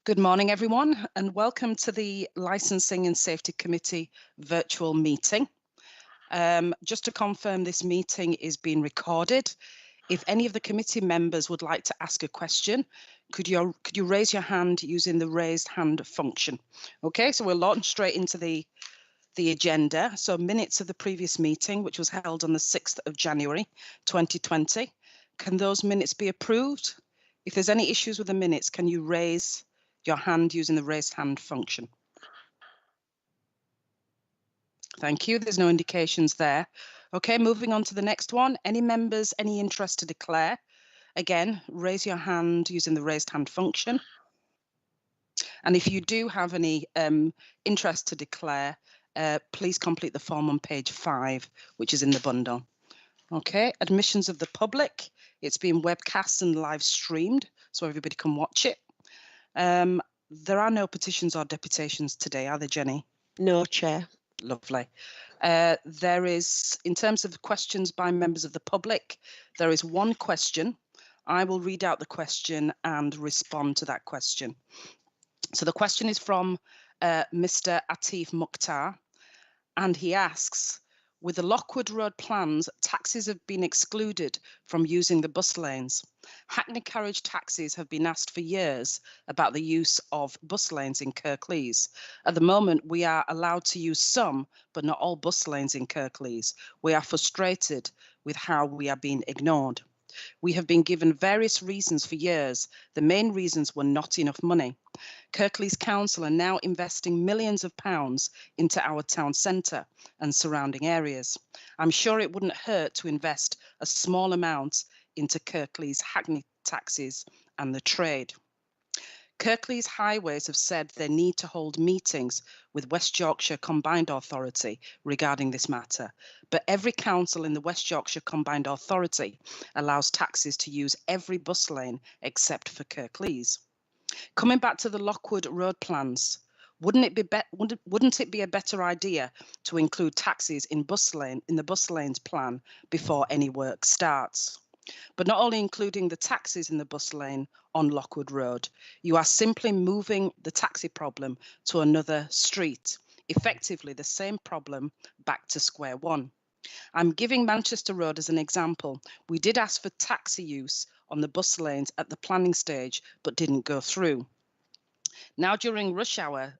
Good morning, everyone, and welcome to the Licensing and Safety Committee virtual meeting. Just to confirm, this meeting is being recorded. If any of the committee members would like to ask a question, could you raise your hand using the raised hand function? Okay, so we'll launch straight into the agenda. So minutes of the previous meeting, which was held on the 6th of January 2020. Can those minutes be approved? If there's any issues with the minutes, can you raise your hand using the raised hand function? Thank you. There's no indications there. Okay, moving on to the next one. Any members, any interest to declare? Again, raise your hand using the raised hand function. And if you do have any interest to declare, please complete the form on page 5, which is in the bundle. Okay, admissions of the public. It's being webcast and live streamed, so everybody can watch it. There are no petitions or deputations today, are there, Jenny? No, Chair. Lovely. There is, in terms of questions by members of the public, there is one question. I will read out the question and respond to that question. So the question is from Mr. Atif Mukhtar, and he asks, with the Lockwood Road plans, taxis have been excluded from using the bus lanes. Hackney carriage taxis have been asked for years about the use of bus lanes in Kirklees. At the moment, we are allowed to use some, but not all bus lanes in Kirklees. We are frustrated with how we are being ignored. We have been given various reasons for years. The main reasons were not enough money. Kirklees Council are now investing millions of pounds into our town centre and surrounding areas. I'm sure it wouldn't hurt to invest a small amount into Kirklees Hackney taxis and the trade. Kirklees Highways have said they need to hold meetings with West Yorkshire Combined Authority regarding this matter, but every council in the West Yorkshire Combined Authority allows taxis to use every bus lane except for Kirklees. Coming back to the Lockwood Road plans, wouldn't it be a better idea to include taxis in the bus lanes plan before any work starts? But not only including the taxis in the bus lane on Lockwood Road, you are simply moving the taxi problem to another street, effectively the same problem back to square one. I'm giving Manchester Road as an example. We did ask for taxi use on the bus lanes at the planning stage, but didn't go through. Now during rush hour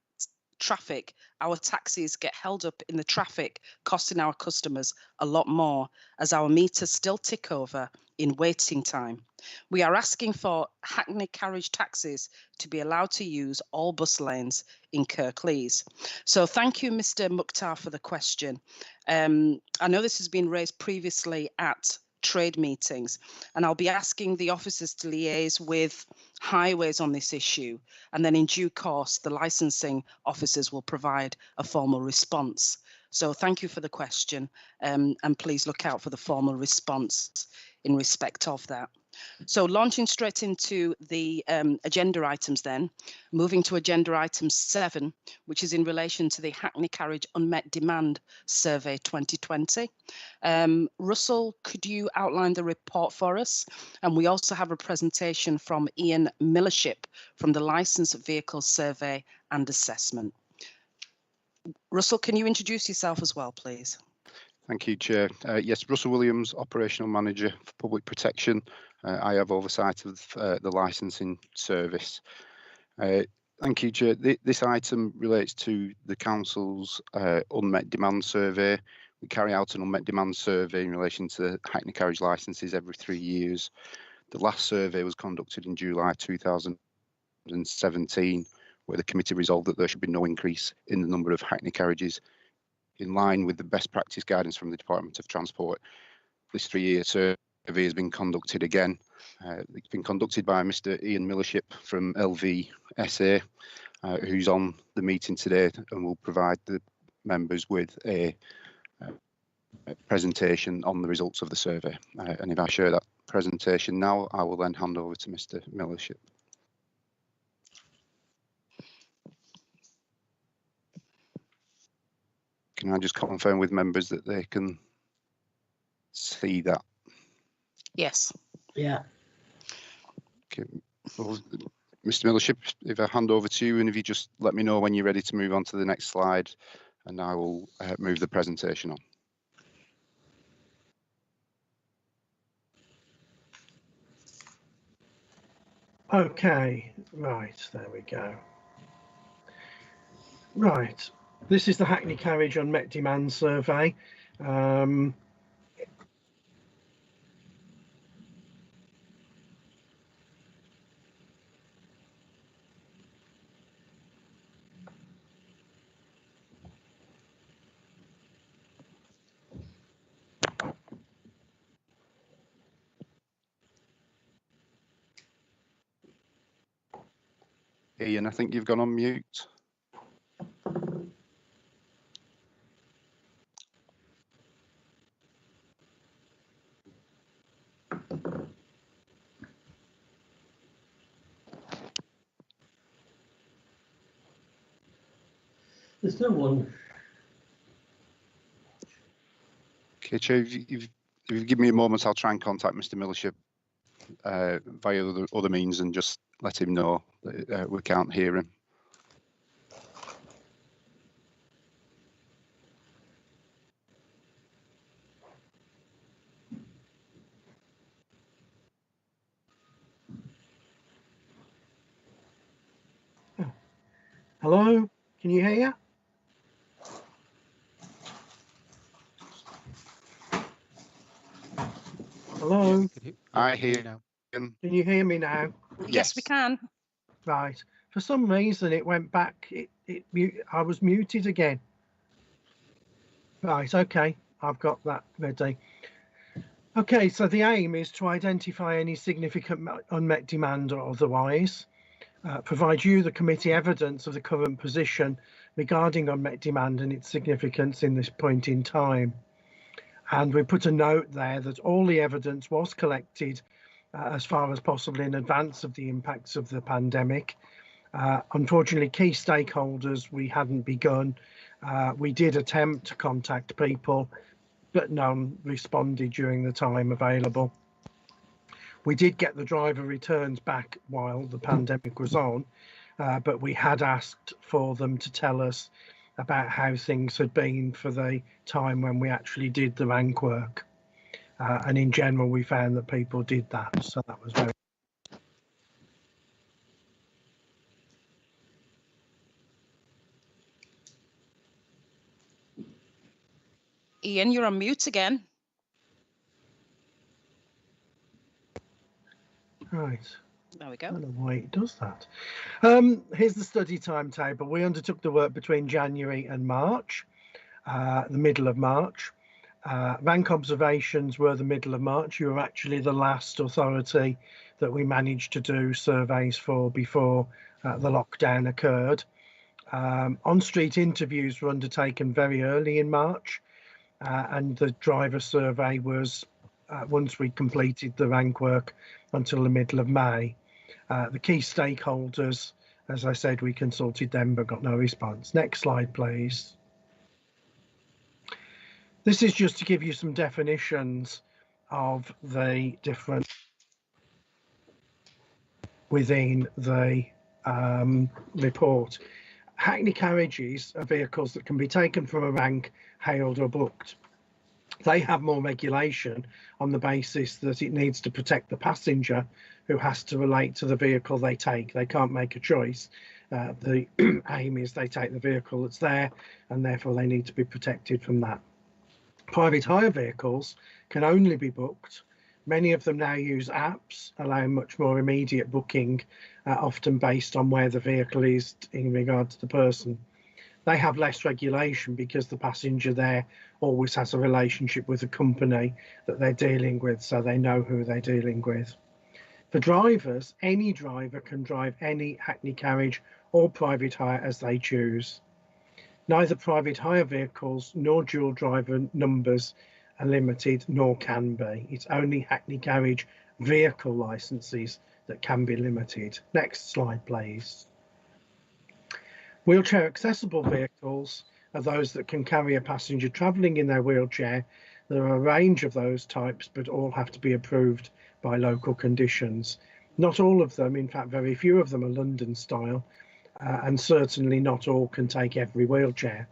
traffic, our taxis get held up in the traffic, costing our customers a lot more as our meters still tick over in waiting time. We are asking for Hackney carriage taxis to be allowed to use all bus lanes in Kirklees. So thank you, Mr. Mukhtar, for the question. I know this has been raised previously at trade meetings, and I'll be asking the officers to liaise with highways on this issue, and then in due course the licensing officers will provide a formal response. So thank you for the question, and please look out for the formal response in respect of that. So launching straight into the agenda items then, moving to agenda item 7, which is in relation to the Hackney Carriage Unmet Demand Survey 2020. Russell, could you outline the report for us? And we also have a presentation from Ian Millership from the Licensed Vehicle Survey and Assessment. Russell, can you introduce yourself as well, please? Thank you, Chair. Yes, Russell Williams, Operational Manager for Public Protection. I have oversight of the licensing service. Thank you, Chair. This item relates to the Council's Unmet Demand Survey. We carry out an Unmet Demand Survey in relation to Hackney carriage licences every 3 years. The last survey was conducted in July 2017, where the committee resolved that there should be no increase in the number of Hackney carriages in line with the best practice guidance from the Department of Transport. This 3-year survey has been conducted again. It's been conducted by Mr. Ian Millership from LVSA, who's on the meeting today and will provide the members with a presentation on the results of the survey. And if I share that presentation now, I will then hand over to Mr. Millership. Can I just confirm with members that they can see that? Yes. Yeah. Okay. Well, Mr. Millership, if I hand over to you, and if you just let me know when you're ready to move on to the next slide, and I will move the presentation on. Okay, right, there we go. Right, this is the Hackney Carriage Unmet Demand Survey. Ian, I think you've gone on mute. There's no one. Okay, Chair, if you give me a moment, I'll try and contact Mr. Millership via other means and just let him know that we can't hear him. Hello, can you hear? Hello, I hear now. him. can you hear me now? Yes, we can. Right, for some reason it went back, I was muted again. Right, okay, I've got that ready. Okay, so the aim is to identify any significant unmet demand or otherwise, provide you, the committee, evidence of the current position regarding unmet demand and its significance in this point in time. And we put a note there that all the evidence was collected as far as possible in advance of the impacts of the pandemic. Unfortunately, key stakeholders, we hadn't begun. We did attempt to contact people, but none responded during the time available. We did get the driver returns back while the pandemic was on, but we had asked for them to tell us about how things had been for the time when we actually did the rank work. And in general, we found that people did that, so that was very. Ian, you're on mute again. Right. There we I go. don't know why it does that. Here's the study timetable. We undertook the work between January and March, the middle of March. Rank observations were the middle of March. You were actually the last authority that we managed to do surveys for before the lockdown occurred. On-street interviews were undertaken very early in March, and the driver survey was once we completed the rank work until the middle of May. The key stakeholders, as I said, we consulted them but got no response. Next slide, please. This is just to give you some definitions of the different within the report. Hackney carriages are vehicles that can be taken from a rank, hailed or booked. They have more regulation on the basis that it needs to protect the passenger who has to relate to the vehicle they take. They can't make a choice. The aim is they take the vehicle that's there and therefore they need to be protected from that. Private hire vehicles can only be booked. Many of them now use apps, allowing much more immediate booking, often based on where the vehicle is in regard to the person. They have less regulation because the passenger there always has a relationship with the company that they're dealing with, so they know who they're dealing with. For drivers, any driver can drive any Hackney carriage or private hire as they choose. Neither private hire vehicles nor dual driver numbers are limited, nor can be. It's only Hackney carriage vehicle licences that can be limited. Next slide, please. Wheelchair accessible vehicles are those that can carry a passenger travelling in their wheelchair. There are a range of those types, but all have to be approved by local conditions. Not all of them, in fact, very few of them are London style, and certainly not all can take every wheelchair.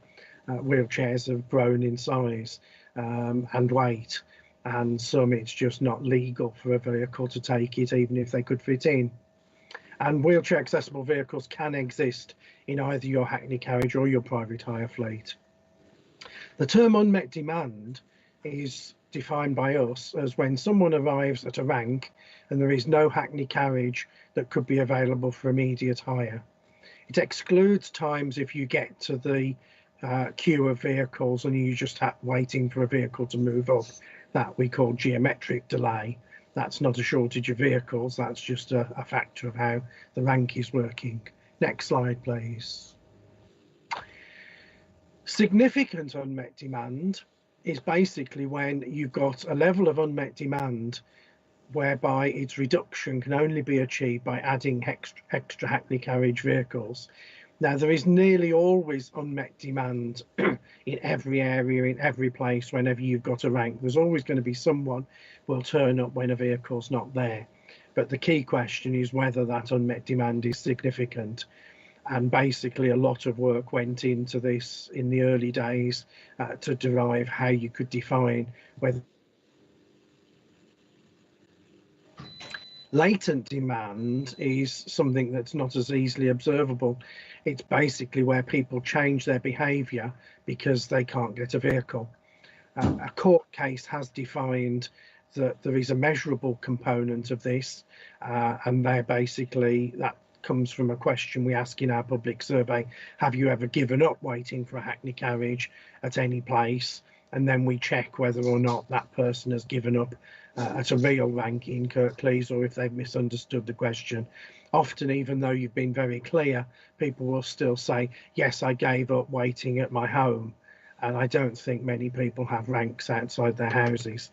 Wheelchairs have grown in size and weight, and some it's just not legal for a vehicle to take it, even if they could fit in. And wheelchair accessible vehicles can exist in either your hackney carriage or your private hire fleet. The term unmet demand is defined by us as when someone arrives at a rank and there is no hackney carriage that could be available for immediate hire. It excludes times if you get to the queue of vehicles and you just waiting for a vehicle to move up. That we call geometric delay. That's not a shortage of vehicles, that's just a factor of how the rank is working. Next slide, please. Significant unmet demand is basically when you've got a level of unmet demand whereby its reduction can only be achieved by adding extra hackney carriage vehicles. Now, there is nearly always unmet demand in every area, in every place, whenever you've got a rank. There's always going to be someone will turn up when a vehicle's not there. But the key question is whether that unmet demand is significant. And basically a lot of work went into this in the early days to derive how you could define whether latent demand is something that's not as easily observable. It's basically where people change their behaviour because they can't get a vehicle. A court case has defined that there is a measurable component of this, and they're basically, that comes from a question we ask in our public survey: have you ever given up waiting for a hackney carriage at any place? And then we check whether or not that person has given up at a real rank in Kirklees, or if they've misunderstood the question. Often, even though you've been very clear, people will still say, yes, I gave up waiting at my home. And I don't think many people have ranks outside their houses.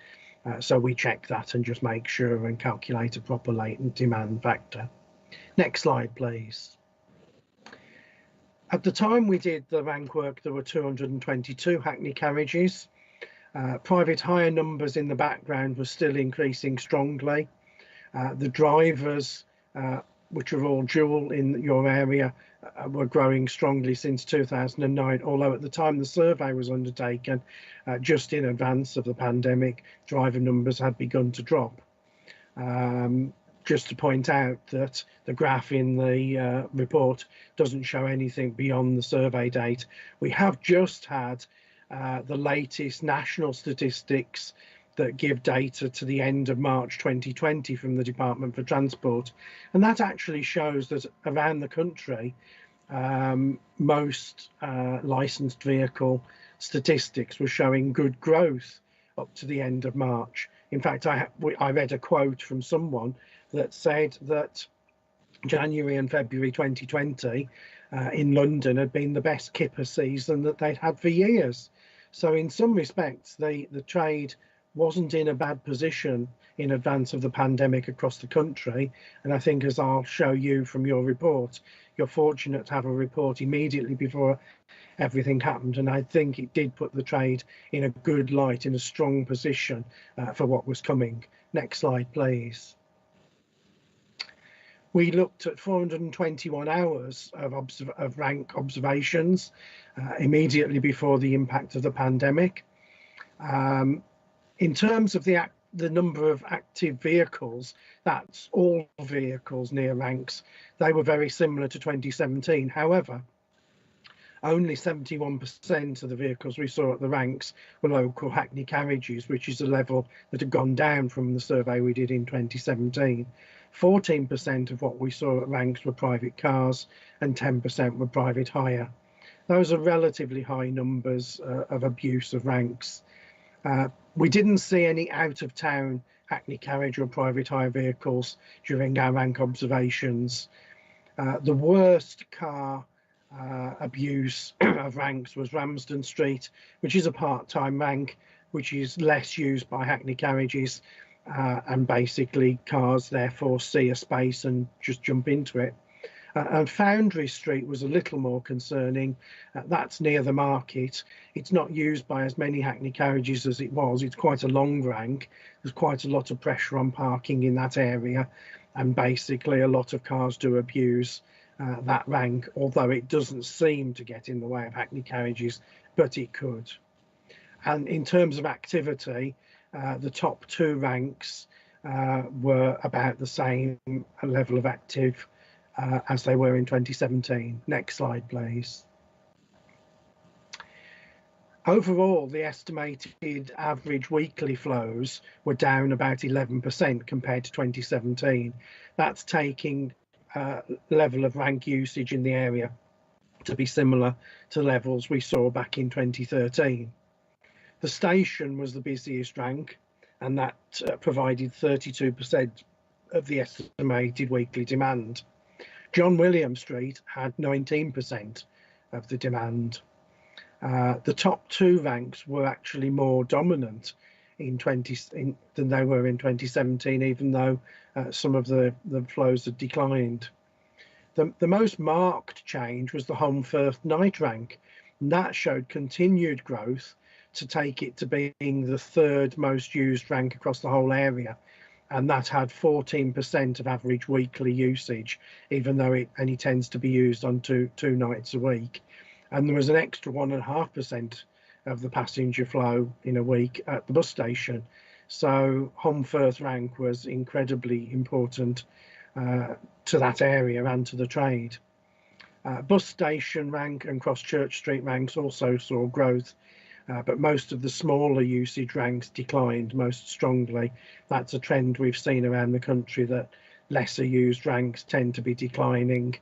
So we check that and just make sure and calculate a proper latent demand factor. Next slide, please. At the time we did the rank work, there were 222 hackney carriages. Private hire numbers in the background were still increasing strongly. The drivers, which are all dual in your area, were growing strongly since 2009, although at the time the survey was undertaken, just in advance of the pandemic, driver numbers had begun to drop. Just to point out that the graph in the report doesn't show anything beyond the survey date. We have just had the latest national statistics that give data to the end of March 2020 from the Department for Transport, and that actually shows that around the country most licensed vehicle statistics were showing good growth up to the end of March. In fact, I read a quote from someone that said that January and February 2020 in London had been the best kipper season that they'd had for years. So in some respects, the trade wasn't in a bad position in advance of the pandemic across the country. And I think, as I'll show you from your report, you're fortunate to have a report immediately before everything happened. And I think it did put the trade in a good light, in a strong position for what was coming. Next slide, please. We looked at 421 hours of rank observations immediately before the impact of the pandemic. In terms of the number of active vehicles, that's all vehicles near ranks, they were very similar to 2017. However, only 71% of the vehicles we saw at the ranks were local hackney carriages, which is a level that had gone down from the survey we did in 2017. 14% of what we saw at ranks were private cars and 10% were private hire. Those are relatively high numbers of abuse of ranks. We didn't see any out-of-town hackney carriage or private hire vehicles during our rank observations. The worst car abuse of ranks was Ramsden Street, which is a part-time rank, which is less used by hackney carriages, and basically cars therefore see a space and just jump into it. And Foundry Street was a little more concerning. That's near the market. It's not used by as many Hackney carriages as it was. It's quite a long rank. There's quite a lot of pressure on parking in that area, and basically a lot of cars do abuse that rank, although it doesn't seem to get in the way of Hackney carriages, but it could. And in terms of activity, the top two ranks were about the same level of active as they were in 2017. Next slide, please. Overall, the estimated average weekly flows were down about 11% compared to 2017. That's taking level of rank usage in the area to be similar to levels we saw back in 2013. The station was the busiest rank, and that provided 32% of the estimated weekly demand. John William Street had 19% of the demand. The top two ranks were actually more dominant than they were in 2017, even though some of the flows had declined. The most marked change was the Holmfirth night rank, and that showed continued growth to take it to being the third most used rank across the whole area, and that had 14% of average weekly usage, even though it only tends to be used on two nights a week. And there was an extra 1.5% of the passenger flow in a week at the bus station. So Holmfirth rank was incredibly important to that area and to the trade. Bus station rank and Cross Church Street ranks also saw growth, but most of the smaller usage ranks declined most strongly. That's a trend we've seen around the country, that lesser used ranks tend to be declining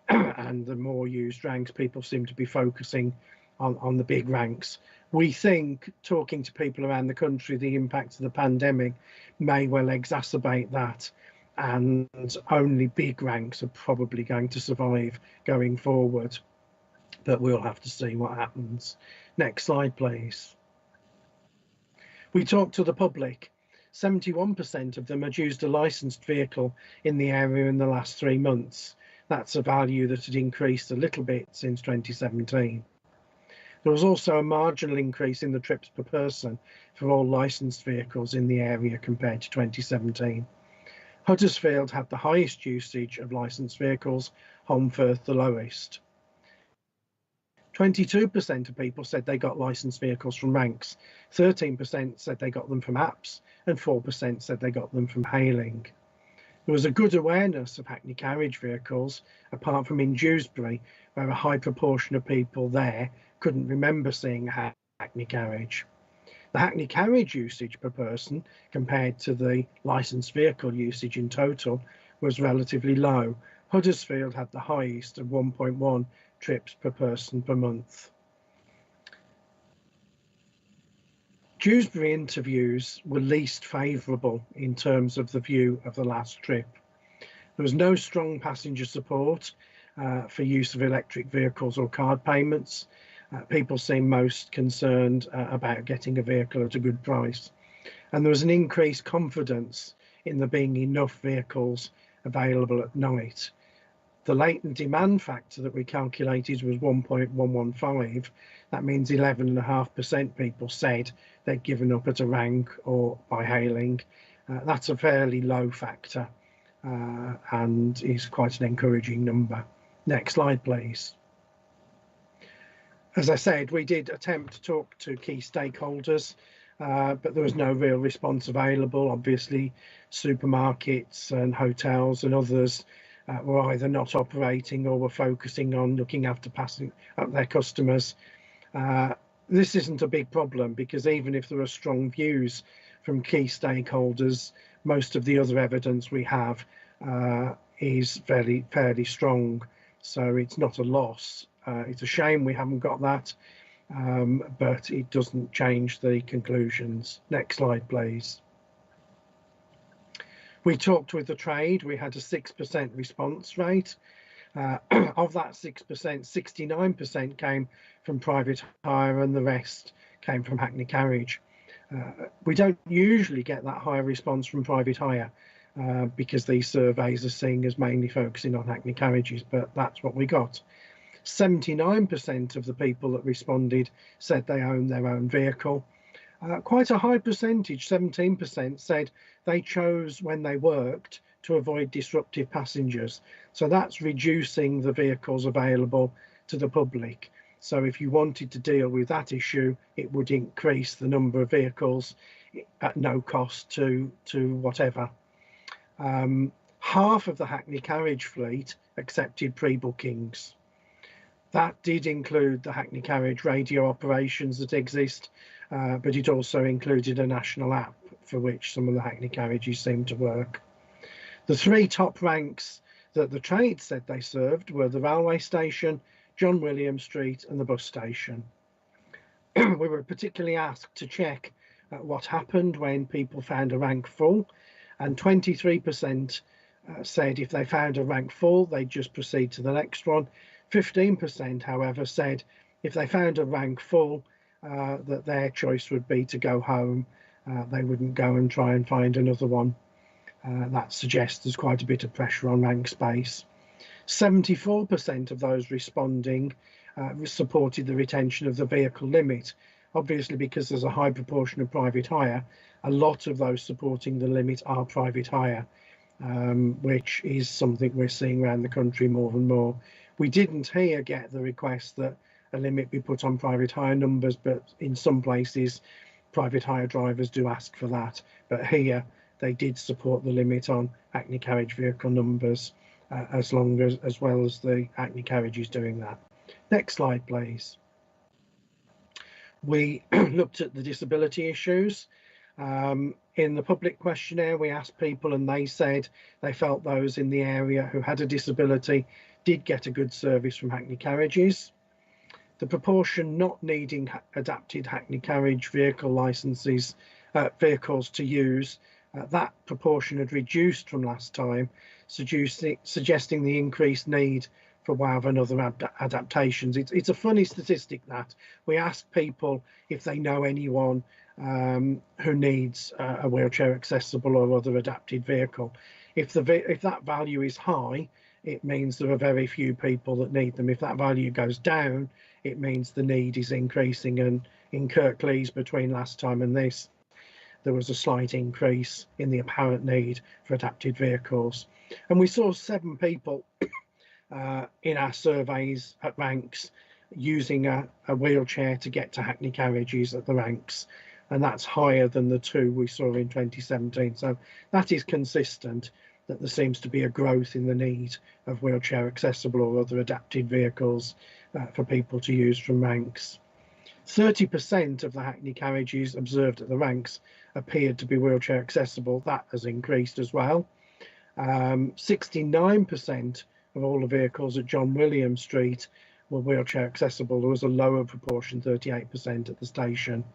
and the more used ranks, people seem to be focusing on the big ranks. We think, talking to people around the country, the impact of the pandemic may well exacerbate that, and only big ranks are probably going to survive going forward, but we'll have to see what happens. Next slide, please. We talked to the public. 71% of them had used a licensed vehicle in the area in the last 3 months. That's a value that had increased a little bit since 2017. There was also a marginal increase in the trips per person for all licensed vehicles in the area compared to 2017. Huddersfield had the highest usage of licensed vehicles, Holmfirth the lowest. 22% of people said they got licensed vehicles from ranks, 13% said they got them from apps, and 4% said they got them from hailing. There was a good awareness of Hackney carriage vehicles, apart from in Dewsbury, where a high proportion of people there couldn't remember seeing a Hackney carriage. The Hackney carriage usage per person, compared to the licensed vehicle usage in total, was relatively low. Huddersfield had the highest of 1.1 trips per person per month. Dewsbury interviews were least favourable in terms of the view of the last trip. There was no strong passenger support for use of electric vehicles or card payments. People seemed most concerned about getting a vehicle at a good price. And there was an increased confidence in there being enough vehicles available at night. The latent demand factor that we calculated was 1.115. That means 11.5% people said they'd given up at a rank or by hailing. That's a fairly low factor and is quite an encouraging number. Next slide, please. As I said, we did attempt to talk to key stakeholders, but there was no real response available. Obviously, supermarkets and hotels and others were either not operating or were focusing on looking after their customers. This isn't a big problem, because even if there are strong views from key stakeholders, most of the other evidence we have is fairly strong. So it's not a loss. It's a shame we haven't got that, but it doesn't change the conclusions. Next slide, please. We talked with the trade. We had a 6% response rate. Of that 6%, 69% came from private hire and the rest came from Hackney carriage. We don't usually get that high response from private hire. because these surveys are seen as mainly focusing on hackney carriages, but that's what we got. 79% of the people that responded said they own their own vehicle. Quite a high percentage, 17%, said they chose when they worked to avoid disruptive passengers. So that's reducing the vehicles available to the public. So if you wanted to deal with that issue, it would increase the number of vehicles at no cost to whatever. Half of the hackney carriage fleet accepted pre-bookings. That did include the hackney carriage radio operations that exist, but it also included a national app for which some of the hackney carriages seem to work. The three top ranks that the trade said they served were the railway station, John William Street and the bus station. We were particularly asked to check what happened when people found a rank full, and 23% said if they found a rank full, they'd just proceed to the next one. 15%, however, said if they found a rank full, that their choice would be to go home. They wouldn't go and try and find another one. That suggests there's quite a bit of pressure on rank space. 74% of those responding supported the retention of the vehicle limit. Obviously, because there's a high proportion of private hire, a lot of those supporting the limit are private hire, which is something we're seeing around the country more and more. We didn't here get the request that a limit be put on private hire numbers, but in some places private hire drivers do ask for that. But here they did support the limit on hackney carriage vehicle numbers, as well as the hackney carriages doing that. Next slide, please. We looked at the disability issues. In the public questionnaire, we asked people and they said they felt those in the area who had a disability did get a good service from hackney carriages. The proportion not needing adapted hackney carriage vehicle licenses, vehicles to use, that proportion had reduced from last time, suggesting the increased need for WAV and other adaptations. It's a funny statistic that we ask people if they know anyone who needs a wheelchair accessible or other adapted vehicle. If that value is high, it means there are very few people that need them. If that value goes down, it means the need is increasing. And in Kirklees, between last time and this, there was a slight increase in the apparent need for adapted vehicles. And we saw 7 people in our surveys at ranks using a wheelchair to get to hackney carriages at the ranks, and that's higher than the 2 we saw in 2017. So that is consistent that there seems to be a growth in the need of wheelchair accessible or other adapted vehicles for people to use from ranks. 30% of the hackney carriages observed at the ranks appeared to be wheelchair accessible. That has increased as well. 69% of all the vehicles at John William Street were wheelchair accessible. There was a lower proportion, 38% at the station.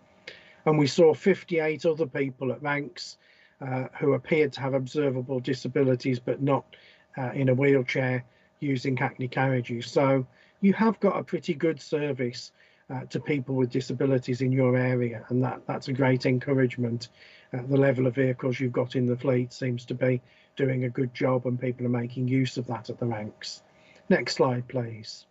And we saw 58 other people at ranks who appeared to have observable disabilities, but not in a wheelchair, using hackney carriages. So you have got a pretty good service to people with disabilities in your area, and that's a great encouragement. The level of vehicles you've got in the fleet seems to be doing a good job, and people are making use of that at the ranks. Next slide, please.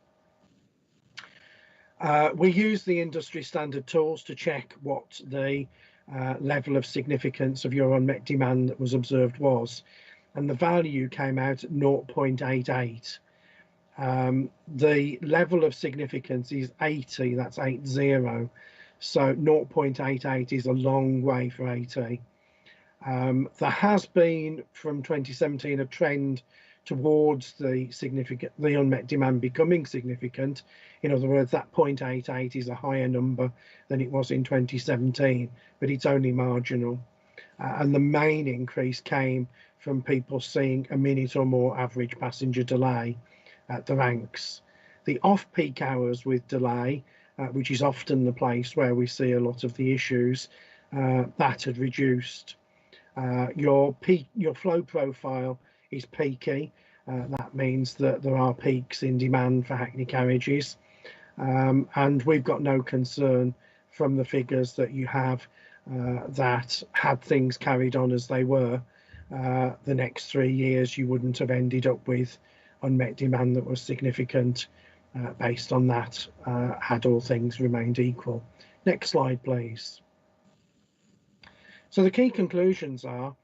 We use the industry standard tools to check what the level of significance of your unmet demand that was observed was, and the value came out at 0.88. The level of significance is 80, that's 80, so 0.88 is a long way for 80. There has been from 2017 a trend towards the unmet demand becoming significant. In other words, that 0.88 is a higher number than it was in 2017, but it's only marginal. And the main increase came from people seeing a minute or more average passenger delay at the ranks. The off-peak hours with delay, which is often the place where we see a lot of the issues, that had reduced. Your flow profile is peaky. That means that there are peaks in demand for hackney carriages, and we've got no concern from the figures that you have that had things carried on as they were, the next 3 years you wouldn't have ended up with unmet demand that was significant based on that, had all things remained equal. Next slide, please. So the key conclusions are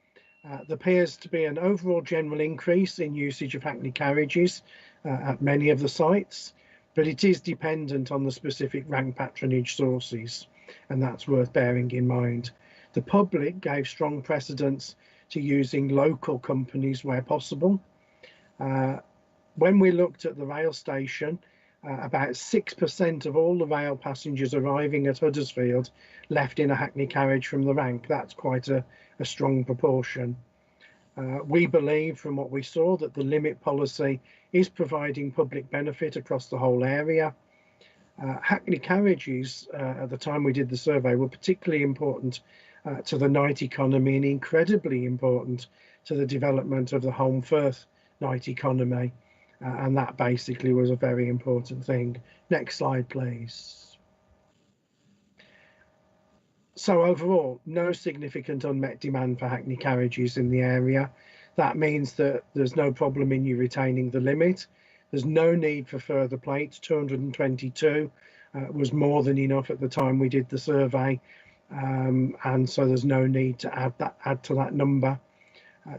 there appears to be an overall general increase in usage of hackney carriages at many of the sites, but it is dependent on the specific rank patronage sources, and that's worth bearing in mind. The public gave strong precedence to using local companies where possible. When we looked at the rail station, about 6% of all the rail passengers arriving at Huddersfield left in a hackney carriage from the rank. That's quite a strong proportion. We believe from what we saw that the limit policy is providing public benefit across the whole area. Hackney carriages, at the time we did the survey, were particularly important to the night economy and incredibly important to the development of the Holmfirth night economy. And that basically was a very important thing. Next slide, please. So overall, no significant unmet demand for hackney carriages in the area. That means that there's no problem in you retaining the limit. There's no need for further plates. 222 was more than enough at the time we did the survey. And so there's no need to add to that number.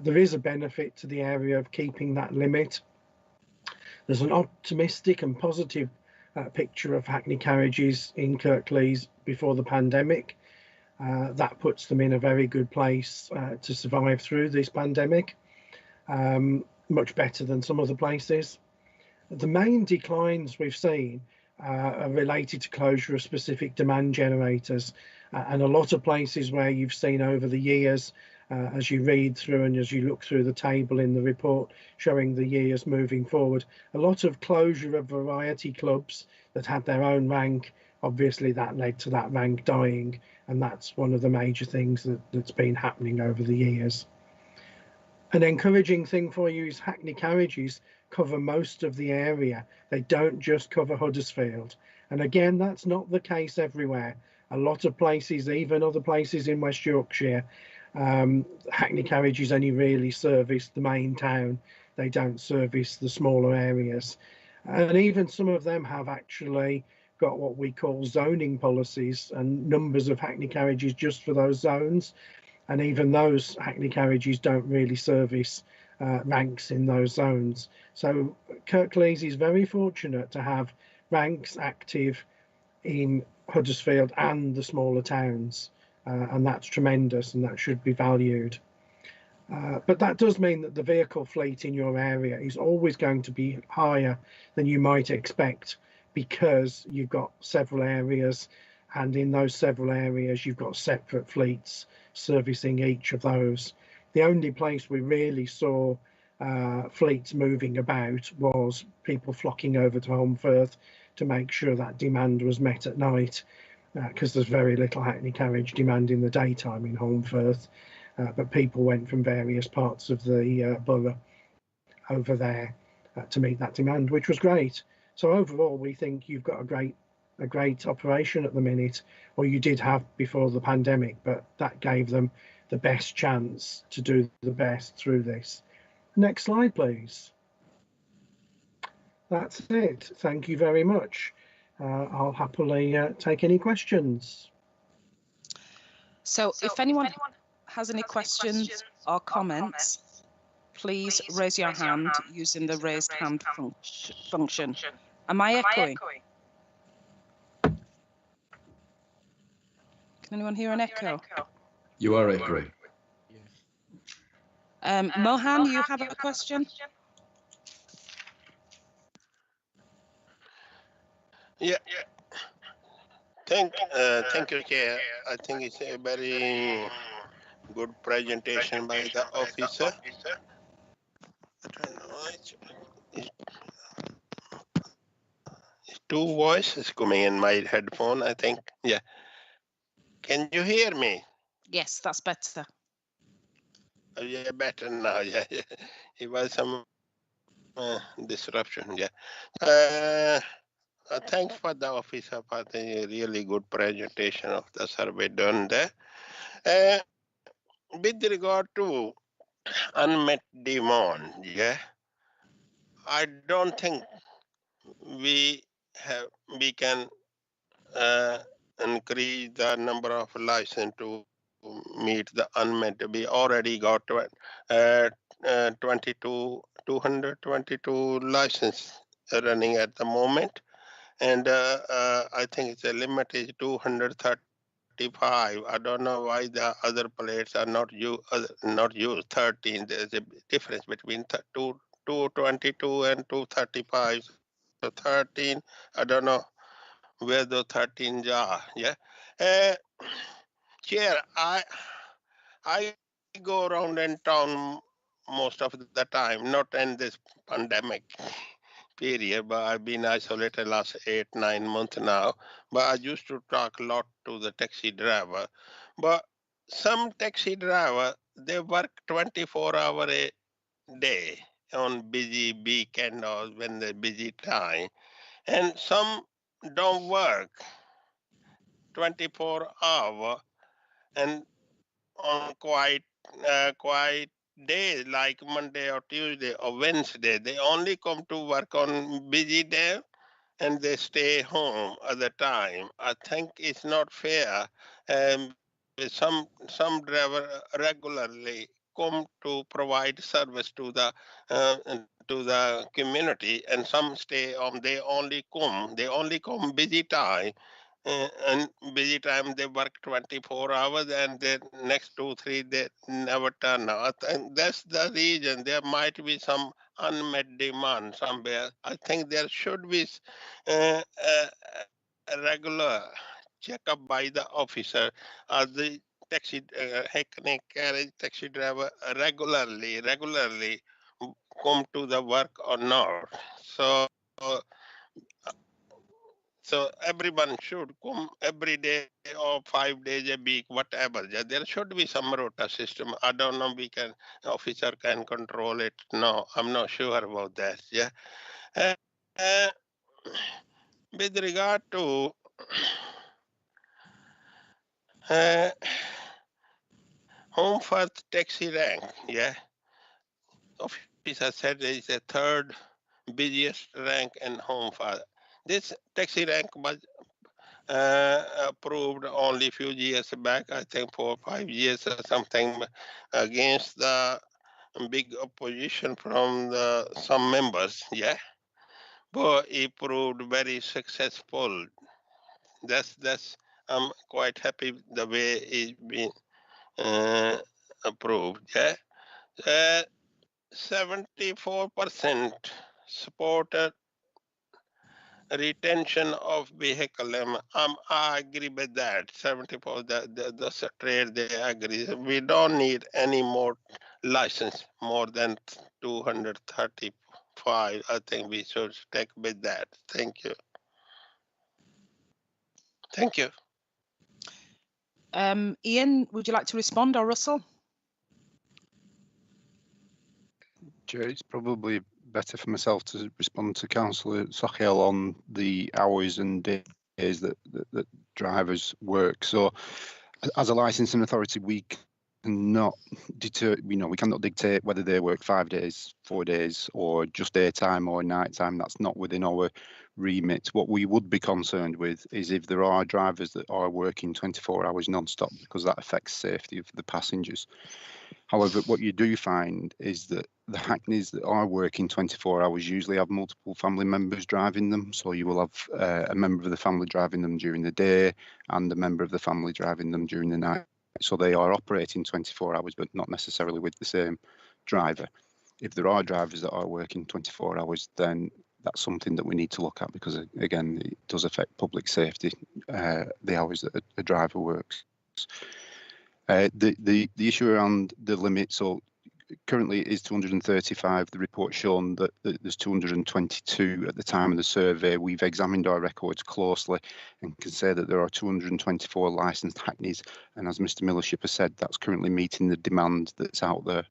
There is a benefit to the area of keeping that limit. There's an optimistic and positive picture of hackney carriages in Kirklees before the pandemic. That puts them in a very good place to survive through this pandemic, much better than some other places. The main declines we've seen are related to closure of specific demand generators, and a lot of places where you've seen over the years, as you read through and as you look through the table in the report showing the years moving forward, a lot of closure of variety clubs that had their own rank. Obviously that led to that rank dying, and that's one of the major things that's been happening over the years. An encouraging thing for you is hackney carriages cover most of the area. They don't just cover Huddersfield. And again, that's not the case everywhere. A lot of places, even other places in West Yorkshire, hackney carriages only really service the main town. They don't service the smaller areas. And even some of them have actually got what we call zoning policies and numbers of hackney carriages just for those zones. And even those hackney carriages don't really service ranks in those zones. So Kirklees is very fortunate to have ranks active in Huddersfield and the smaller towns, and that's tremendous and that should be valued. But that does mean that the vehicle fleet in your area is always going to be higher than you might expect, because you've got several areas, and in those several areas you've got separate fleets servicing each of those. The only place we really saw fleets moving about was people flocking over to Holmfirth to make sure that demand was met at night, because there's very little hackney carriage demand in the daytime in Holmfirth, but people went from various parts of the borough over there to meet that demand, which was great. So overall, we think you've got a great operation at the minute, or you did have before the pandemic, but that gave them the best chance to do the best through this. Next slide, please. That's it. Thank you very much. I'll happily take any questions. So if anyone has any questions or comments, please raise your hand using the raised hand function. Am I echoing? Can anyone hear an echo? You are echoing. Mohan, you have a question? Yeah. Thank you, Chair. I think it's a very good presentation by the officer. I don't know. It's two voices coming in my headphone, I think. Yeah. Can you hear me? Yes, that's better. Oh, yeah, better now. Yeah. It was some disruption. Yeah. Thanks for the officer for the really good presentation of the survey done there. With regard to unmet demand. Yeah, I don't think we can increase the number of license to meet the unmet. We already got 222 license running at the moment, and I think the limit is 235. I don't know why the other plates are not used 13. There's a difference between 222 and 235. So 13, I don't know where the 13s are. Yeah. Uh, Chair, I go around in town most of the time, not in this pandemic period, but I've been isolated last 8-9 months now. But I used to talk a lot to the taxi driver. But some taxi driver, they work 24 hours a day on busy weekend or when the busy time. And some don't work 24 hours and on quiet days like Monday or Tuesday or Wednesday, they only come to work on busy day and they stay home at the time. I think it's not fair. Some driver regularly come to provide service to the community, and some stay on. They only come busy time. And busy time they work 24 hours, and the next 2-3 they never turn out. And that's the reason there might be some unmet demand somewhere. I think there should be a regular checkup by the officer. The taxi Hackney carriage taxi driver regularly come to the work or not. So everyone should come every day or 5 days a week, whatever. Yeah, there should be some rota system. I don't know. Officer can control it. No, I'm not sure about that. Yeah. Uh, uh, with regard to uh, home first taxi rank, yeah, officer said it's the third busiest rank in home first. This taxi rank was approved only a few years back, I think 4 or 5 years or something, against the big opposition from some members, yeah. But it proved very successful. I'm quite happy the way it's been approved, yeah. 74% supported retention of vehicle. I agree with that. 74. The trade they agree. We don't need any more license more than 235. I think we should stick with that. Thank you. Thank you. Ian, would you like to respond, or Russell? Chair, it's probably better for myself to respond to Councillor Sohail on the hours and days that drivers work. So, as a licensing authority, we cannot we cannot dictate whether they work 5 days, 4 days, or just daytime or nighttime. That's not within our remit. What we would be concerned with is if there are drivers that are working 24 hours non-stop, because that affects safety of the passengers. However, what you do find is that the hackneys that are working 24 hours usually have multiple family members driving them. So you will have a member of the family driving them during the day and a member of the family driving them during the night. So they are operating 24 hours, but not necessarily with the same driver. If there are drivers that are working 24 hours, then that's something that we need to look at, because, again, it does affect public safety, the hours that a driver works. The issue around the limit, so currently it is 235. The report's shown that there's 222 at the time of the survey. We've examined our records closely and can say that there are 224 licensed hackneys. And as Mr. Millership has said, that's currently meeting the demand that's out there.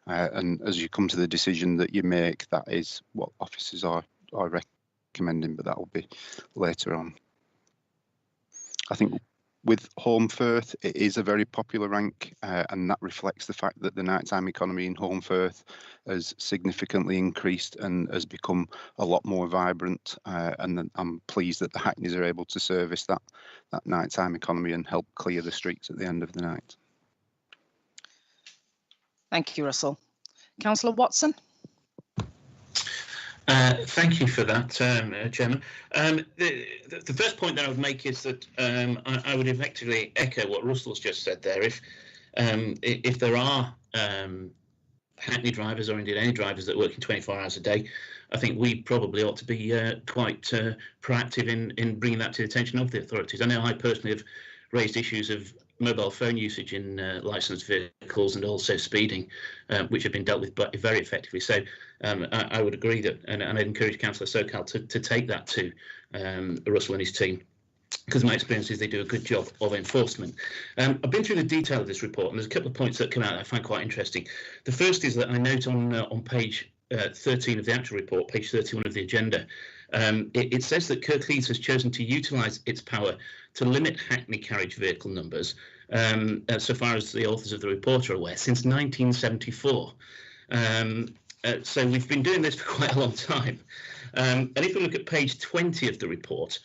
And as you come to the decision that you make, that is what officers are recommending, but that will be later on. I think With Holmfirth, it is a very popular rank, and that reflects the fact that the nighttime economy in Holmfirth has significantly increased and has become a lot more vibrant. And I'm pleased that the Hackneys are able to service that nighttime economy and help clear the streets at the end of the night. Thank you, Russell. Councillor Watson. Thank you for that, Chairman. The first point that I would make is that I would effectively echo what Russell's just said there. If there are Hackney drivers, or indeed any drivers that work in 24 hours a day, I think we probably ought to be quite proactive in bringing that to the attention of the authorities. I know I personally have raised issues of mobile phone usage in licensed vehicles and also speeding, which have been dealt with very effectively. So I would agree that, and I'd encourage Councillor Sokal to take that to Russell and his team, because my experience is they do a good job of enforcement. I've been through the detail of this report, and there's a couple of points that come out that I find quite interesting. The first is that I note on page 13 of the actual report, page 31 of the agenda, it says that Kirklees has chosen to utilise its power to limit Hackney carriage vehicle numbers, so far as the authors of the report are aware, since 1974. So we've been doing this for quite a long time. And if we look at page 20 of the report,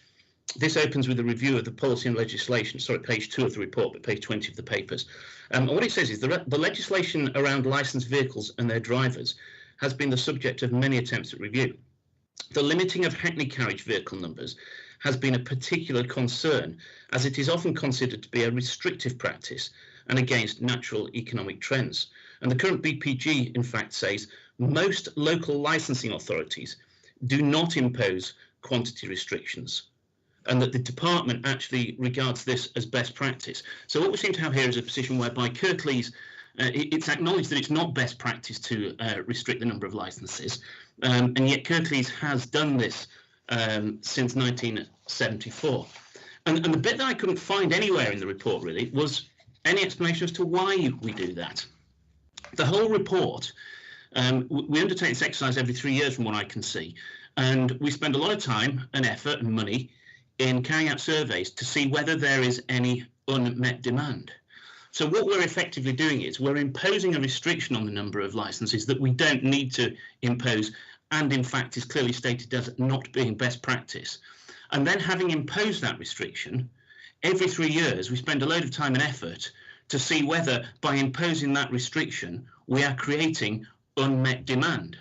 this opens with a review of the policy and legislation, sorry, page 2 of the report, but page 20 of the papers. And what it says is the legislation around licensed vehicles and their drivers has been the subject of many attempts at review. The limiting of Hackney carriage vehicle numbers has been a particular concern, as it is often considered to be a restrictive practice and against natural economic trends. And the current BPG, in fact, says most local licensing authorities do not impose quantity restrictions, and that the department actually regards this as best practice. So what we seem to have here is a position whereby Kirklees, it's acknowledged that it's not best practice to restrict the number of licenses, and yet Kirklees has done this since 1974. And the bit that I couldn't find anywhere in the report really was any explanation as to why we do that. The whole report, we undertake this exercise every 3 years from what I can see, and we spend a lot of time and effort and money in carrying out surveys to see whether there is any unmet demand. So what we're effectively doing is we're imposing a restriction on the number of licenses that we don't need to impose, and in fact is clearly stated as not being best practice. And then, having imposed that restriction, every 3 years we spend a load of time and effort to see whether by imposing that restriction we are creating unmet demand.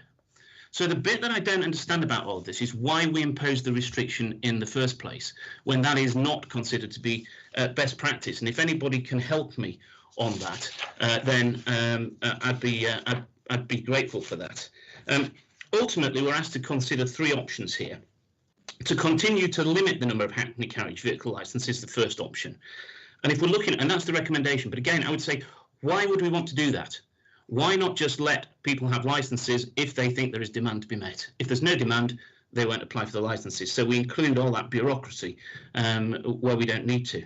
So the bit that I don't understand about all of this is why we impose the restriction in the first place, when that is not considered to be best practice. And if anybody can help me on that, then I'd be grateful for that. Ultimately, we're asked to consider 3 options here. To continue to limit the number of Hackney carriage vehicle licenses, the first option. And if we're looking, and that's the recommendation, but again, I would say, why would we want to do that? Why not just let people have licenses if they think there is demand to be met? If there's no demand, they won't apply for the licenses. So we include all that bureaucracy where we don't need to.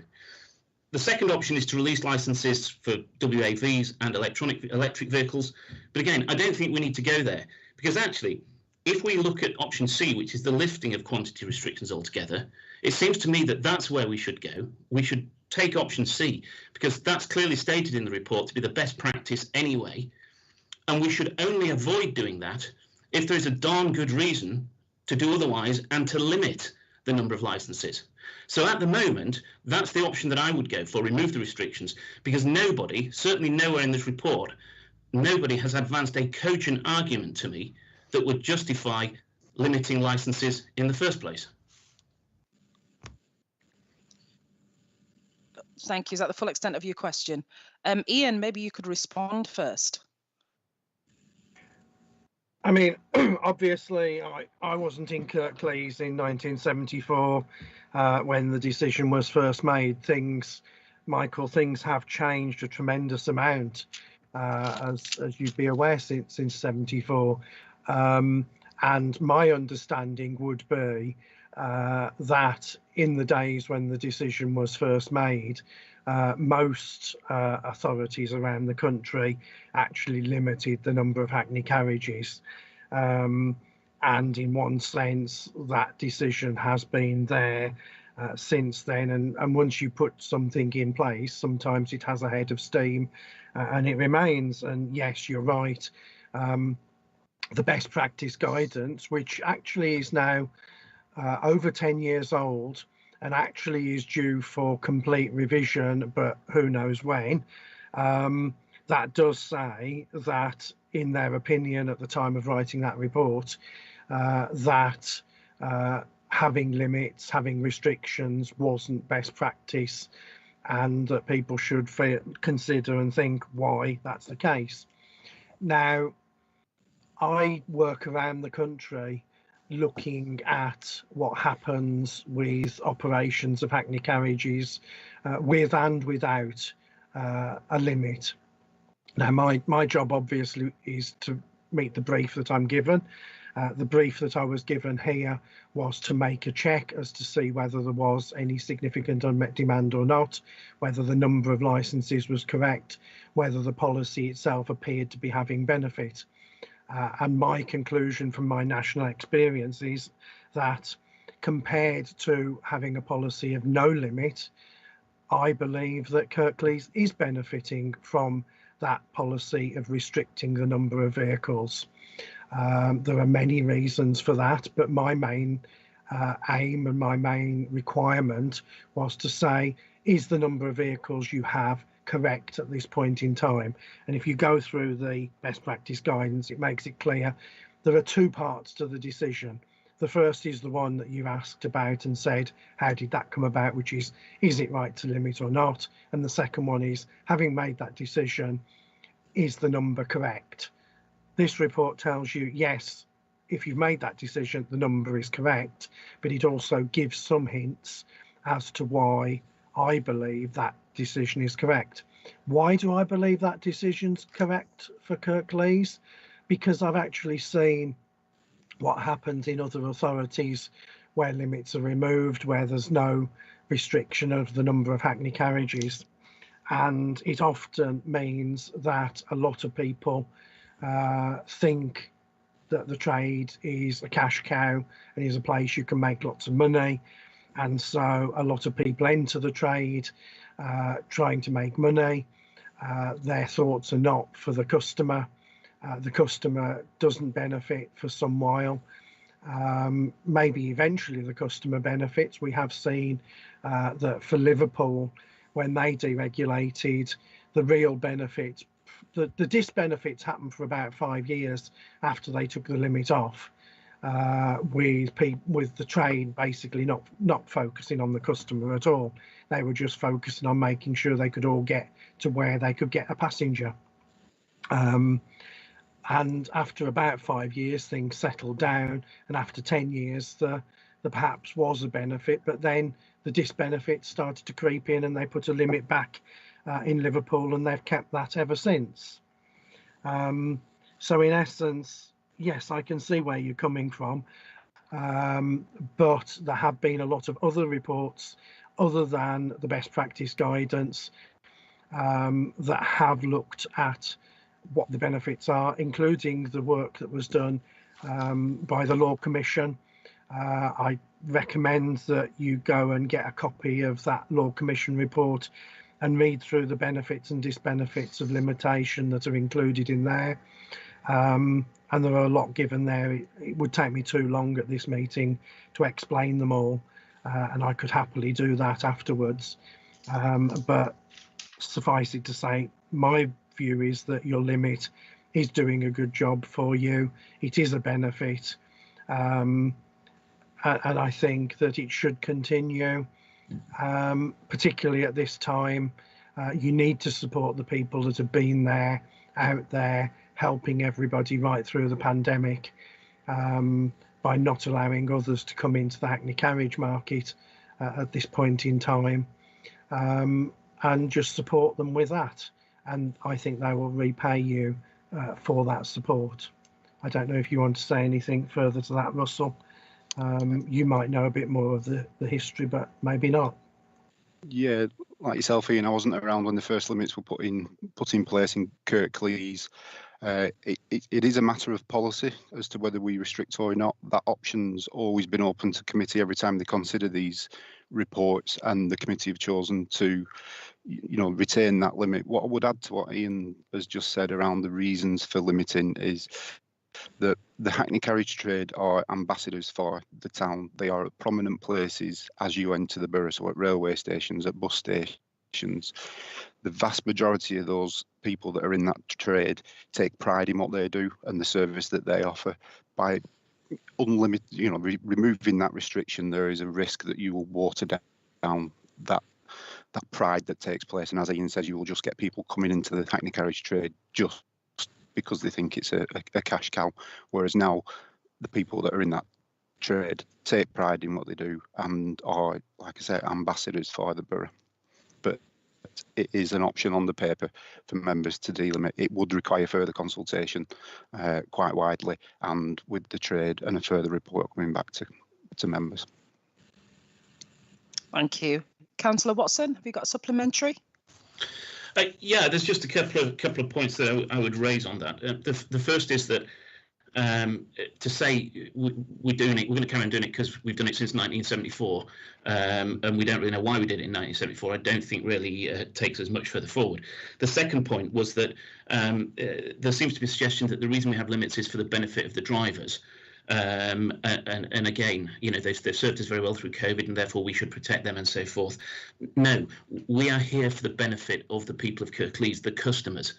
The second option is to release licenses for WAVs and electric vehicles. But again, I don't think we need to go there, because actually, if we look at option C, which is the lifting of quantity restrictions altogether, it seems to me that that's where we should go. We should take option C, because that's clearly stated in the report to be the best practice anyway. And we should only avoid doing that if there is a darn good reason to do otherwise and to limit the number of licenses. So at the moment, that's the option that I would go for, remove the restrictions, because nobody, certainly nowhere in this report, nobody has advanced a cogent argument to me that would justify limiting licenses in the first place. Thank you. Is that the full extent of your question? Ian, maybe you could respond first. I mean, obviously, I wasn't in Kirklees in 1974 when the decision was first made. Things have changed a tremendous amount, as you'd be aware, since 74. And my understanding would be that in the days when the decision was first made, most authorities around the country actually limited the number of Hackney carriages. And in one sense, that decision has been there since then, and once you put something in place, sometimes it has a head of steam, and it remains. And yes, you're right. The best practice guidance, which actually is now over 10 years old and actually is due for complete revision, but who knows when, that does say that, in their opinion at the time of writing that report, that having limits, having restrictions wasn't best practice, and that people should consider and think why that's the case. Now, I work around the country looking at what happens with operations of hackney carriages with and without a limit. Now, my job obviously is to meet the brief that I'm given. The brief that I was given here was to make a check as to see whether there was any significant unmet demand or not, whether the number of licenses was correct, whether the policy itself appeared to be having benefit. And my conclusion from my national experience is that, compared to having a policy of no limit, I believe that Kirklees is benefiting from that policy of restricting the number of vehicles. There are many reasons for that, but my main aim and my main requirement was to say, is the number of vehicles you have correct at this point in time? And if you go through the best practice guidance, it makes it clear there are two parts to the decision. The first is the one that you've asked about and said, how did that come about, which is it right to limit or not? And the second one is, having made that decision, is the number correct? This report tells you, yes, if you've made that decision, the number is correct, but it also gives some hints as to why I believe that decision is correct. Why do I believe that decision's correct for Kirklees? Because I've actually seen what happens in other authorities where limits are removed, where there's no restriction of the number of hackney carriages. And it often means that a lot of people think that the trade is a cash cow and is a place you can make lots of money. And so a lot of people enter the trade trying to make money. Their thoughts are not for the customer. The customer doesn't benefit for some while. Maybe eventually the customer benefits. We have seen that for Liverpool, when they deregulated, the real benefits, the disbenefits happened for about 5 years after they took the limit off, with the trade basically not focusing on the customer at all. They were just focusing on making sure they could all get to where they could get a passenger. And after about 5 years, things settled down, and after 10 years, there perhaps was a benefit, but then the disbenefits started to creep in, and they put a limit back in Liverpool, and they've kept that ever since. So in essence, yes, I can see where you're coming from, but there have been a lot of other reports other than the best practice guidance that have looked at what the benefits are, including the work that was done by the Law Commission. I recommend that you go and get a copy of that Law Commission report and read through the benefits and disbenefits of limitation that are included in there. And there are a lot given there. It would take me too long at this meeting to explain them all, and I could happily do that afterwards. But suffice it to say, my view is that your limit is doing a good job for you. It is a benefit, and I think that it should continue, particularly at this time. You need to support the people that have been there, out there, helping everybody right through the pandemic, by not allowing others to come into the hackney carriage market at this point in time, and just support them with that. And I think they will repay you for that support. I don't know if you want to say anything further to that, Russell. You might know a bit more of the history, but maybe not. Yeah, like yourself, Ian, I wasn't around when the first limits were put in place in Kirklees. It is a matter of policy as to whether we restrict or not. That option's always been open to committee every time they consider these reports, and the committee have chosen to, retain that limit. What I would add to what Ian has just said around the reasons for limiting is that the Hackney carriage trade are ambassadors for the town. They are at prominent places as you enter the borough, so at railway stations, at bus stations. The vast majority of those people that are in that trade take pride in what they do and the service that they offer. By unlimited, removing that restriction, there is a risk that you will water down that pride that takes place. And as Ian says, you will just get people coming into the Hackney carriage trade just because they think it's a cash cow. Whereas now, the people that are in that trade take pride in what they do and are, like I say, ambassadors for the borough. But it is an option on the paper for members to delimit. It would require further consultation quite widely and with the trade, and a further report coming back to members. Thank you. Councillor Watson, have you got a supplementary? Yeah, there's just a couple of points that I would raise on that. The first is that to say we're doing it, we're going to carry on doing it because we've done it since 1974, and we don't really know why we did it in 1974. I don't think really takes us much further forward. The second point was that there seems to be a suggestion that the reason we have limits is for the benefit of the drivers. And again, they've served us very well through COVID, and therefore we should protect them and so forth. No, we are here for the benefit of the people of Kirklees, the customers.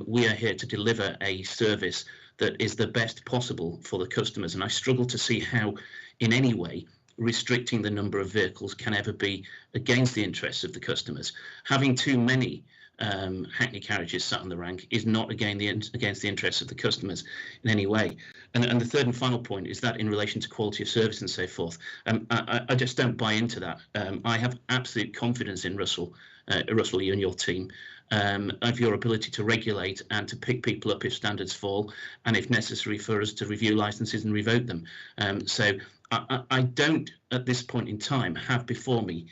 We are here to deliver a service that is the best possible for the customers, and I struggle to see how, in any way, restricting the number of vehicles can ever be against the interests of the customers. Having too many Hackney carriages sat on the rank is not against the interests of the customers in any way. And the third and final point is that in relation to quality of service and so forth, I just don't buy into that. I have absolute confidence in Russell, you and your team, of your ability to regulate and to pick people up if standards fall, and if necessary for us to review licences and revoke them. So I don't, at this point in time, have before me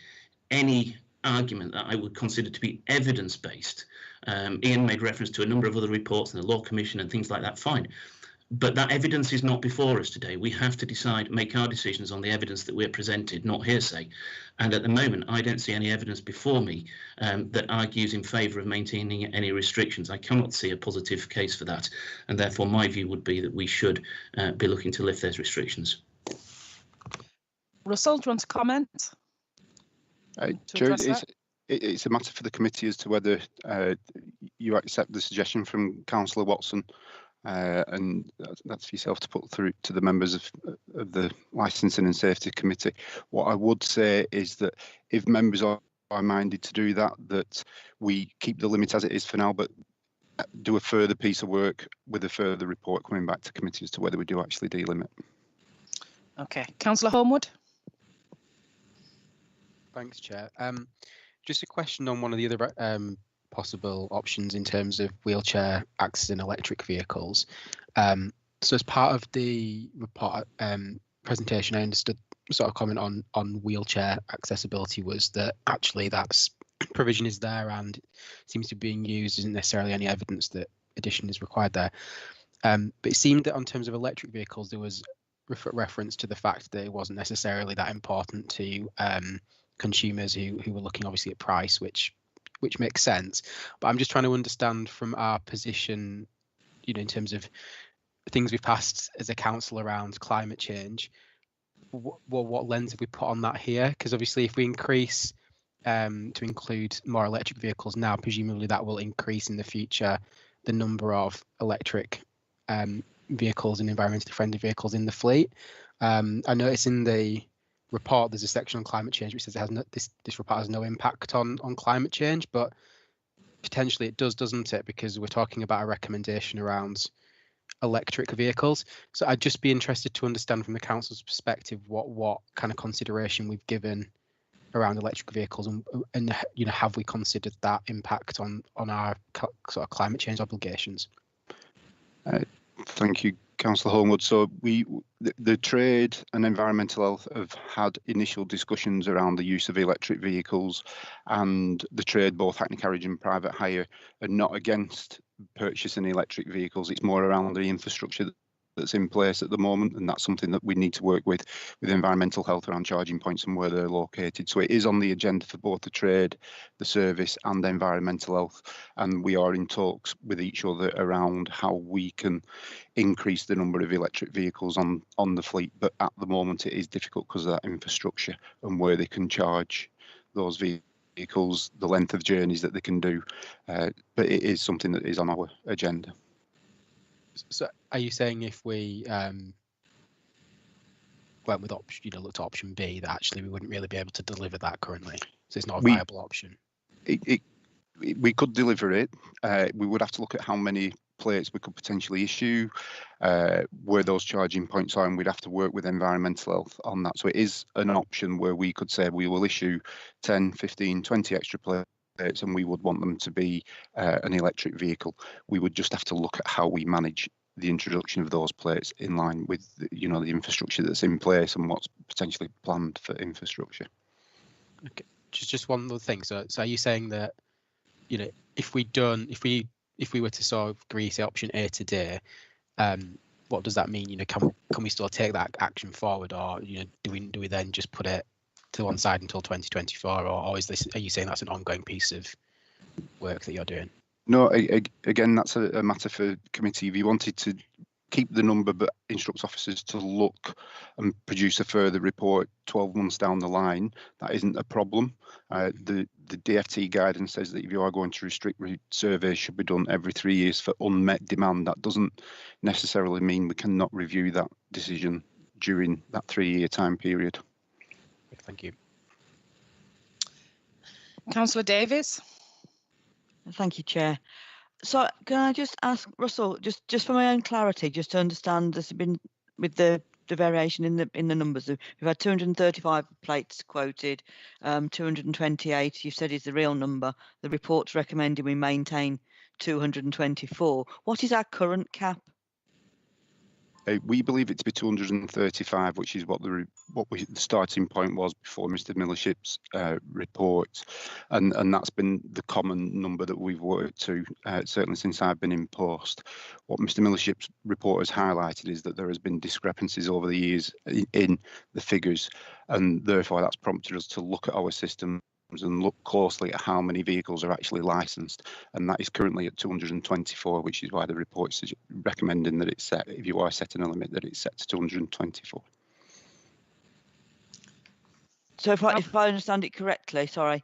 any argument that I would consider to be evidence-based. Ian made reference to a number of other reports and the Law Commission and things like that, fine. But that evidence is not before us today. We have to make our decisions on the evidence that we're presented, not hearsay. And at the moment, I don't see any evidence before me that argues in favour of maintaining any restrictions. I cannot see a positive case for that. And therefore, my view would be that we should be looking to lift those restrictions. Russell, do you want to comment? Chair, it's a matter for the committee as to whether you accept the suggestion from Councillor Watson, and that's for yourself to put through to the members of the Licensing and Safety Committee. What I would say is that if members are minded to do that, that we keep the limit as it is for now, but do a further piece of work with a further report coming back to committee as to whether we do actually delimit. Okay, Councillor Homewood. Thanks, Chair. Just a question on one of the other possible options in terms of wheelchair access in electric vehicles. So as part of the report presentation, I understood sort of comment on wheelchair accessibility was that actually that's provision is there and seems to be being used. Isn't necessarily any evidence that addition is required there. But it seemed that on terms of electric vehicles, there was reference to the fact that it wasn't necessarily that important to consumers who were looking obviously at price, which makes sense. But I'm just trying to understand from our position, in terms of things we've passed as a council around climate change, what lens have we put on that here? Because obviously if we increase to include more electric vehicles now, presumably that will increase in the future the number of electric vehicles and environmentally friendly vehicles in the fleet. I notice in the report there's a section on climate change which says it has no, this report has no impact on climate change, but potentially it does, doesn't it? Because we're talking about a recommendation around electric vehicles. So I'd just be interested to understand from the council's perspective what kind of consideration we've given around electric vehicles, and have we considered that impact on our sort of climate change obligations? Thank you, Councillor Homewood. So the trade and environmental health have had initial discussions around the use of electric vehicles, and the trade, both Hackney Carriage and private hire, are not against purchasing electric vehicles. It's more around the infrastructure that's in place at the moment, and that's something that we need to work with environmental health around charging points and where they're located. So it is on the agenda for both the trade, the service and environmental health, and we are in talks with each other around how we can increase the number of electric vehicles on the fleet. But at the moment it is difficult because of that infrastructure and where they can charge those vehicles, the length of journeys that they can do, but it is something that is on our agenda. So are you saying if we went with option, looked at option B, that actually we wouldn't really be able to deliver that currently? So it's not a viable option. We could deliver it. We would have to look at how many plates we could potentially issue, where those charging points are, and we'd have to work with environmental health on that. So it is an option where we could say we will issue 10, 15, 20 extra plates, and we would want them to be an electric vehicle. We would just have to look at how we manage the introduction of those plates in line with the infrastructure that's in place and what's potentially planned for infrastructure. Okay, just one other thing. So are you saying that if we were to sort of agree to option A today, what does that mean? Can we still take that action forward, or do we then just put it to one side until 2024, or is this? Are you saying that's an ongoing piece of work that you're doing? No, again, that's a matter for committee. If you wanted to keep the number but instruct officers to look and produce a further report 12 months down the line, that isn't a problem. The DFT guidance says that if you are going to restrict surveys should be done every 3 years for unmet demand. That doesn't necessarily mean we cannot review that decision during that 3-year time period. Thank you. Councillor Davies. Thank you, Chair. So can I just ask Russell, just for my own clarity, just to understand, there's been with the variation in the numbers. We've had 235 plates quoted, 228 you said is the real number. The report's recommending we maintain 224. What is our current cap? We believe it to be 235, which is what the starting point was before Mr. Millership's report, and that's been the common number that we've worked to certainly since I've been in post. What Mr. Millership's report has highlighted is that there has been discrepancies over the years in the figures, and therefore that's prompted us to look at our system and look closely at how many vehicles are actually licensed, and that is currently at 224, which is why the report is recommending that it's set, if you are setting a limit, that it's set to 224. So if I understand it correctly, sorry,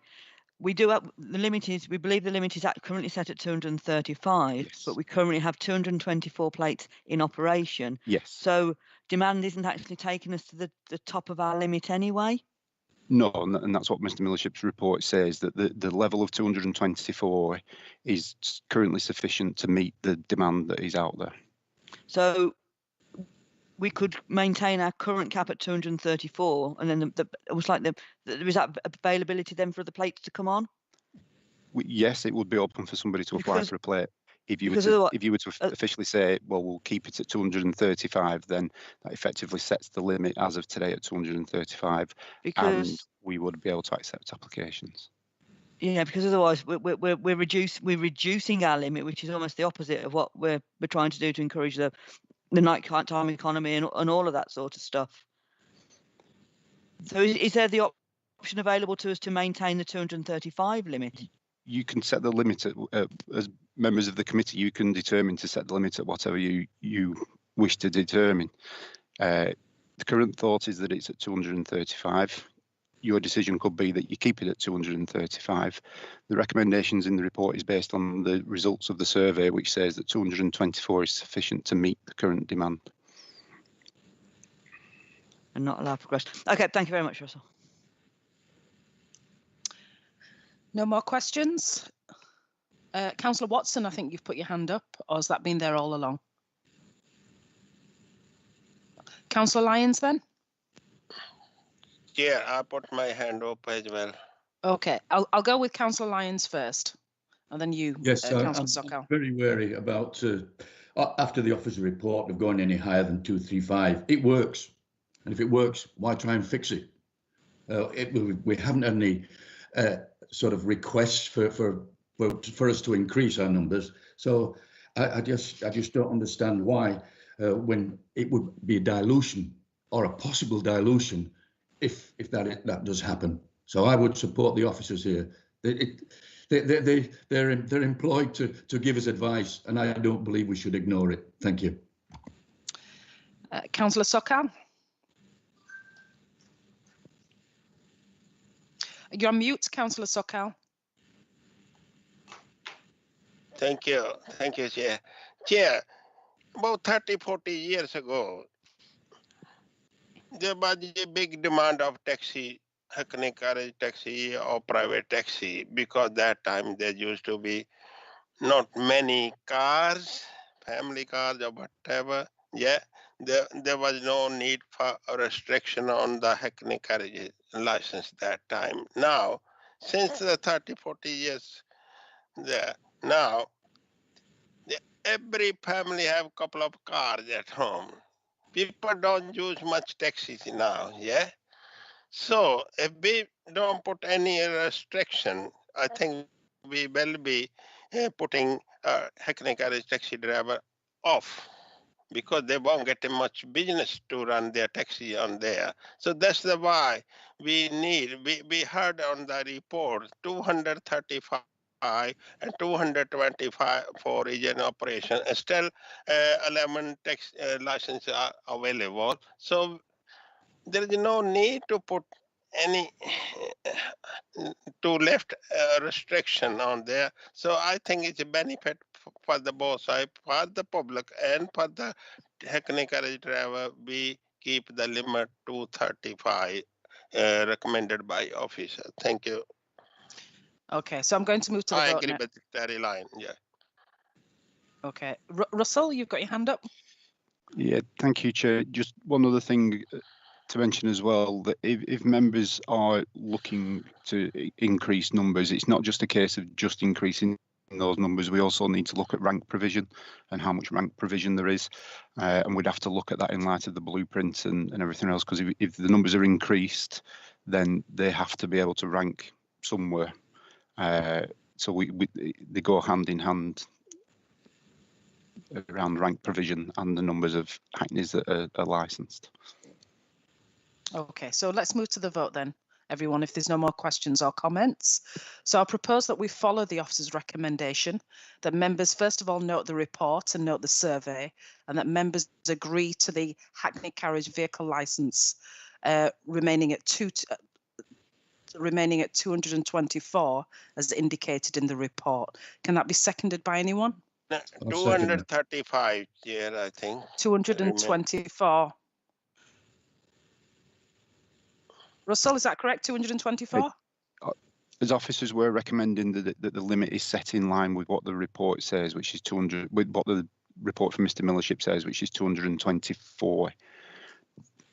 we do have the limit is, we believe the limit is currently set at 235, yes. But we currently have 224 plates in operation. Yes. So demand isn't actually taking us to the top of our limit anyway? No, and that's what Mr. Millership's report says, that the level of 224 is currently sufficient to meet the demand that is out there. So we could maintain our current cap at 234, and then it was like there is that availability then for the plates to come on? Yes, it would be open for somebody to apply for a plate. If you were to officially say, well, we'll keep it at 235, then that effectively sets the limit as of today at 235, and we would be able to accept applications. Yeah, because otherwise we're reducing our limit, which is almost the opposite of what we're trying to do to encourage the night-time economy and all of that sort of stuff. So is there the option available to us to maintain the 235 limit? You can set the limit as members of the committee. You can determine to set the limit at whatever you wish to determine. The current thought is that it's at 235. Your decision could be that you keep it at 235. The recommendations in the report is based on the results of the survey, which says that 224 is sufficient to meet the current demand. And not allow progress. Okay, thank you very much, Russell. No more questions? Councillor Watson, I think you've put your hand up, or has that been there all along? Councillor Lyons then? Yeah, I put my hand up as well. Okay, I'll go with Councillor Lyons first, and then you, yes, Councillor Sokal. I'm very wary about, after the officer's report of going any higher than 235. It works, and if it works, why try and fix it? We haven't had any sort of requests for for us to increase our numbers. So I just don't understand why when it would be a dilution or a possible dilution if that does happen. So I would support the officers here. They're employed to give us advice, and I don't believe we should ignore it. Thank you. Councillor Sokal. You're on mute, Councillor Sokal. Thank you, Chair. Chair, about 30, 40 years ago, there was a big demand of taxi, Hackney carriage taxi or private taxi, because that time there used to be not many cars, family cars or whatever. Yeah, there was no need for a restriction on the Hackney carriage license that time. Now, since the 30, 40 years there, now every family have a couple of cars at home. People don't use much taxis now, yeah? So if we don't put any restriction, I think we will be putting Hackney carriage taxi driver off, because they won't get much business to run their taxi on there. So that's the why we heard on the report 235 and 225 for region operation. Still 11 tax licenses are available. So there is no need to put any to left restriction on there. So I think it's a benefit for the both side, for the public and for the Hackney carriage driver. We keep the limit to 35 recommended by officer. Thank you. Okay, so I'm going to move to the vote I agree now. with Terry line. Yeah. Okay, Russell, you've got your hand up. Yeah, thank you, Chair. Just one other thing to mention as well, that if members are looking to increase numbers, it's not just a case of just increasing those numbers. We also need to look at rank provision and how much rank provision there is, and we'd have to look at that in light of the blueprint and everything else, because if the numbers are increased, then they have to be able to rank somewhere. So they go hand in hand around rank provision and the numbers of hackneys that are licensed. Okay, so let's move to the vote then, everyone, if there's no more questions or comments. So I propose that we follow the officer's recommendation, that members first of all note the report and note the survey, and that members agree to the Hackney carriage vehicle licence remaining at 224 as indicated in the report. Can that be seconded by anyone? 235, yeah, I think. 224. Russell, is that correct? 224? As officers, we're recommending that the limit is set in line with what the report says, which is 200, with what the report from Mr. Millership says, which is 224.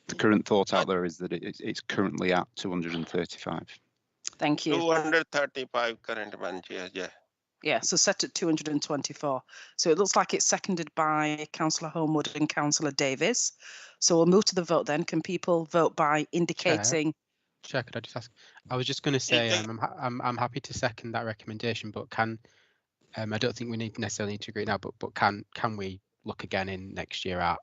The current thought out there is that it's currently at 235. Thank you. 235 current one, yeah. Yeah, so set at 224. So it looks like it's seconded by Councillor Homewood and Councillor Davies. So we'll move to the vote then. Can people vote by indicating? Chair, could I just ask? I was just going to say I'm happy to second that recommendation, but can I don't think we necessarily need to agree now, but can we look again in next year at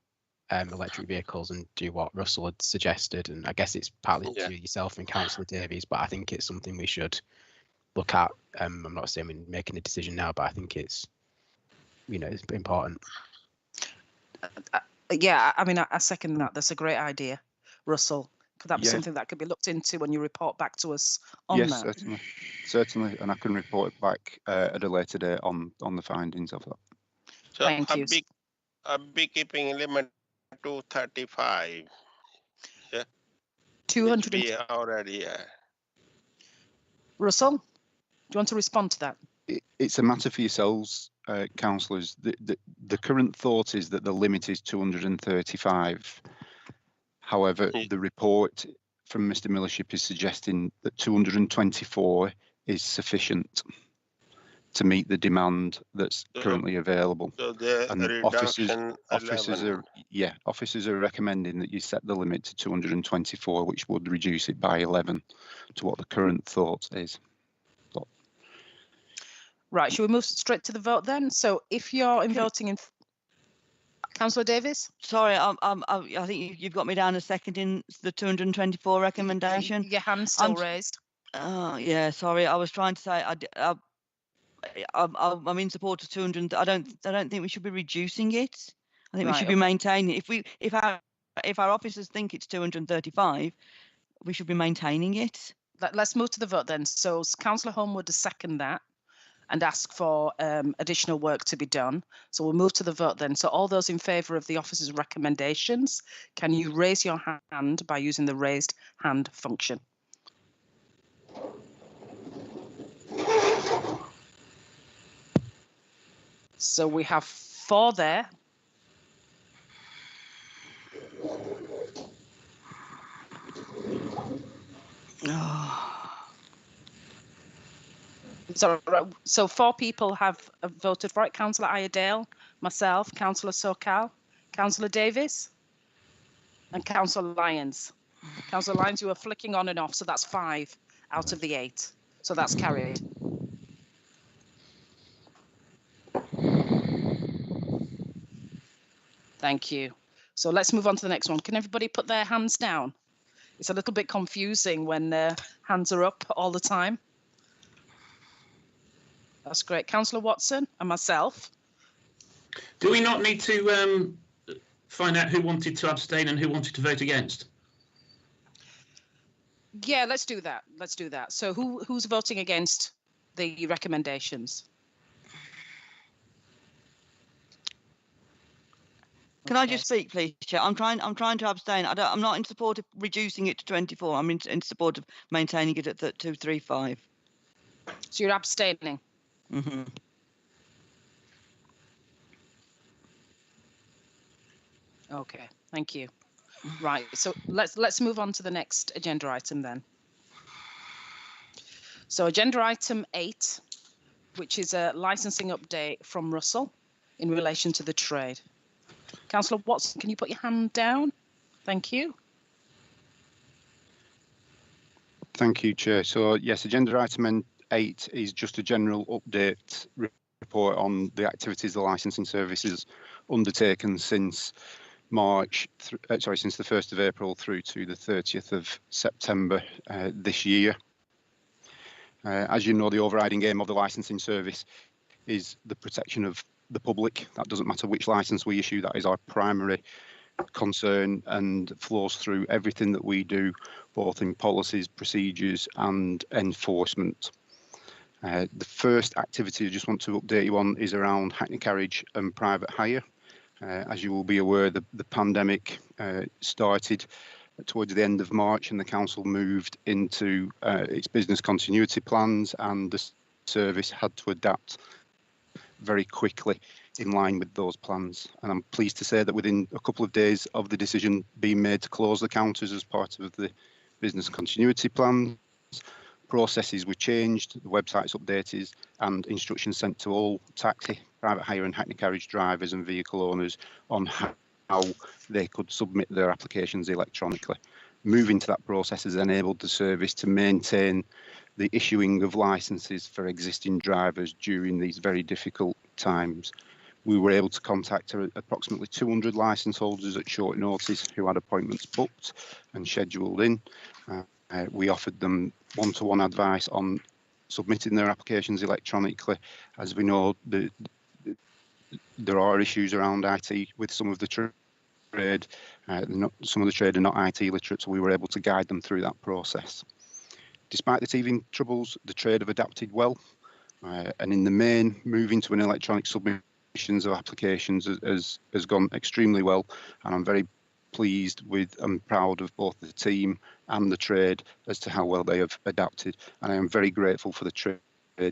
electric vehicles and do what Russell had suggested? And I guess it's partly to yourself and Councillor Davies, but I think it's something we should look at. I'm not saying we're making a decision now, but I think it's, it's important. Yeah, I mean, I second that. That's a great idea, Russell. Could that be something that could be looked into when you report back to us on that? Yes, certainly, and I can report back at a later date on the findings of that. So thank you. I'll be keeping limit to 35. Yeah. 200 already. Yeah. Russell, do you want to respond to that? It's a matter for yourselves, councillors. The current thought is that the limit is 235. However, the report from Mr. Millership is suggesting that 224 is sufficient to meet the demand that's currently available. So the and officers are recommending that you set the limit to 224, which would reduce it by 11 to what the current thought is. Right, should we move straight to the vote then? So if you're voting in, Councillor Davies? Sorry, I think you've got me down as seconding the 224 recommendation. Your hand's still raised. Yeah, sorry, I was trying to say I'm in support of 200. I don't think we should be reducing it. I think we should be maintaining. If our officers think it's 235, we should be maintaining it. Let's move to the vote then. So Councillor Home would second that and ask for additional work to be done. So we'll move to the vote then. So all those in favour of the officer's recommendations, can you raise your hand by using the raised hand function? So we have 4 there. So 4 people have voted for it. Councillor Iredale, myself, Councillor Sokal, Councillor Davies, and Councillor Lyons. Councillor Lyons, you are flicking on and off, so that's 5 out of the 8. So that's carried. Thank you. So let's move on to the next one. Can everybody put their hands down? It's a little bit confusing when hands are up all the time. That's great. Councillor Watson and myself. Do we not need to find out who wanted to abstain and who wanted to vote against? Yeah, let's do that. Let's do that. So who's voting against the recommendations? Can I just speak, please, Chair? I'm trying to abstain. I'm not in support of reducing it to 24. I'm in support of maintaining it at 235. So you're abstaining. Mm-hmm. Okay, thank you. Right, so let's move on to the next agenda item then. So agenda item 8, which is a licensing update from Russell in relation to the trade. Councillor Watson, can you put your hand down? Thank you. Thank you, Chair. So yes, agenda item 8 is just a general update report on the activities the licensing services undertaken since since the 1st of April through to the 30th of September this year. As you know, the overriding aim of the licensing service is the protection of the public. That doesn't matter which license we issue, that is our primary concern and flows through everything that we do, both in policies, procedures and enforcement. The first activity I just want to update you on is around hackney carriage and private hire. As you will be aware, the pandemic started towards the end of March and the council moved into its business continuity plans, and the service had to adapt very quickly in line with those plans. And I'm pleased to say that within a couple of days of the decision being made to close the counters as part of the business continuity plans, processes were changed, the website's updated and instructions sent to all taxi, private hire and hackney carriage drivers and vehicle owners on how they could submit their applications electronically. Moving to that process has enabled the service to maintain the issuing of licenses for existing drivers during these very difficult times. We were able to contact approximately 200 licence holders at short notice who had appointments booked and scheduled in. We offered them one-to-one advice on submitting their applications electronically. As we know, there are issues around IT with some of the trade. Some of the trade are not IT literate, so we were able to guide them through that process. Despite the teething troubles, the trade have adapted well, and in the main, moving to an electronic submissions of applications has gone extremely well, and I'm very pleased with and proud of both the team and the trade as to how well they have adapted, and I am very grateful for the trade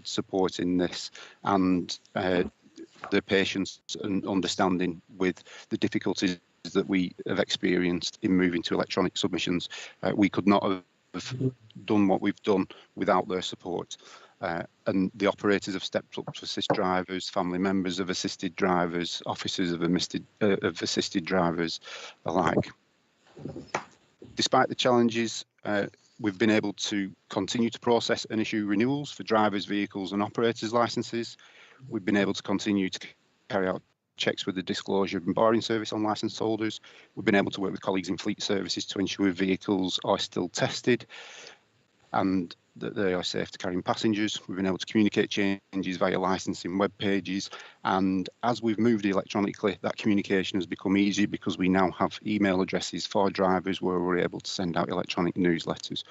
supporting this and the patience and understanding with the difficulties that we have experienced in moving to electronic submissions. We could not have done what we've done without their support, and the operators have stepped up to assist drivers, family members of assisted drivers, officers of assisted drivers alike. Despite the challenges, We've been able to continue to process and issue renewals for drivers, vehicles and operators licences. We've been able to continue to carry out checks with the disclosure and barring service on licence holders. We've been able to work with colleagues in fleet services to ensure vehicles are still tested and that they are safe to carrying passengers. We've been able to communicate changes via licensing web pages, and as we've moved electronically, that communication has become easy because we now have email addresses for drivers where we're able to send out electronic newsletters.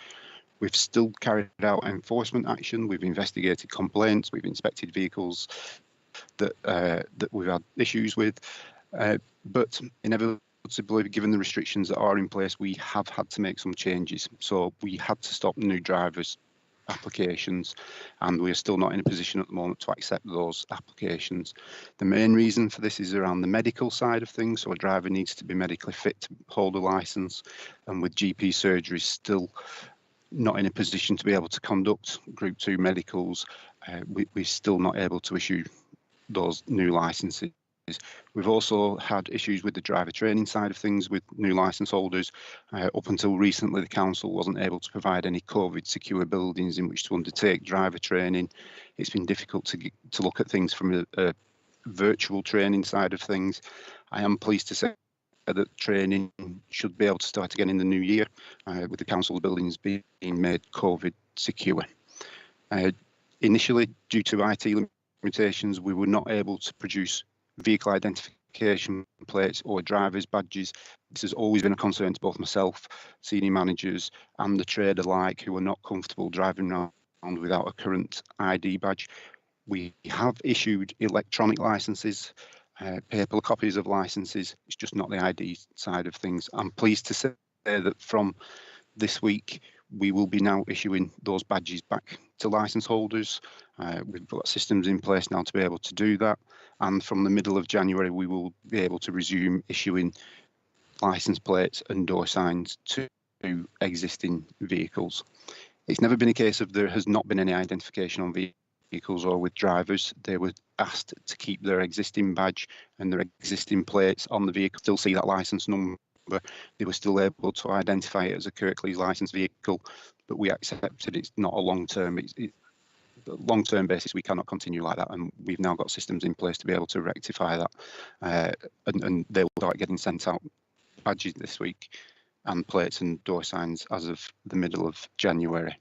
We've still carried out enforcement action, we've investigated complaints, we've inspected vehicles that we've had issues with, but inevitably, given the restrictions that are in place, we have had to make some changes. So we had to stop new drivers' applications, and we are still not in a position at the moment to accept those applications. The main reason for this is around the medical side of things. So a driver needs to be medically fit to hold a licence, and with GP surgeries still not in a position to be able to conduct Group 2 medicals, we're still not able to issue those new licences. We've also had issues with the driver training side of things with new licence holders. Up until recently, the council wasn't able to provide any COVID secure buildings in which to undertake driver training. It's been difficult to look at things from a virtual training side of things. I am pleased to say that training should be able to start again in the new year, with the council buildings being made COVID secure. Initially, due to IT limitations, we were not able to produce vehicle identification plates or driver's badges. This has always been a concern to both myself, senior managers and the trade alike who are not comfortable driving around without a current ID badge. We have issued electronic licences, paper copies of licences. It's just not the ID side of things. I'm pleased to say that from this week, we will be now issuing those badges back to licence holders. We've got systems in place now to be able to do that. And from the middle of January, we will be able to resume issuing licence plates and door signs to existing vehicles. It's never been a case of there has not been any identification on vehicles or with drivers. They were asked to keep their existing badge and their existing plates on the vehicle, still see that licence number. They were still able to identify it as a Kirklees licensed vehicle, but we accepted it's not a long-term. Long-term basis, we cannot continue like that, and we've now got systems in place to be able to rectify that, and they will start getting sent out badges this week and plates and door signs as of the middle of January.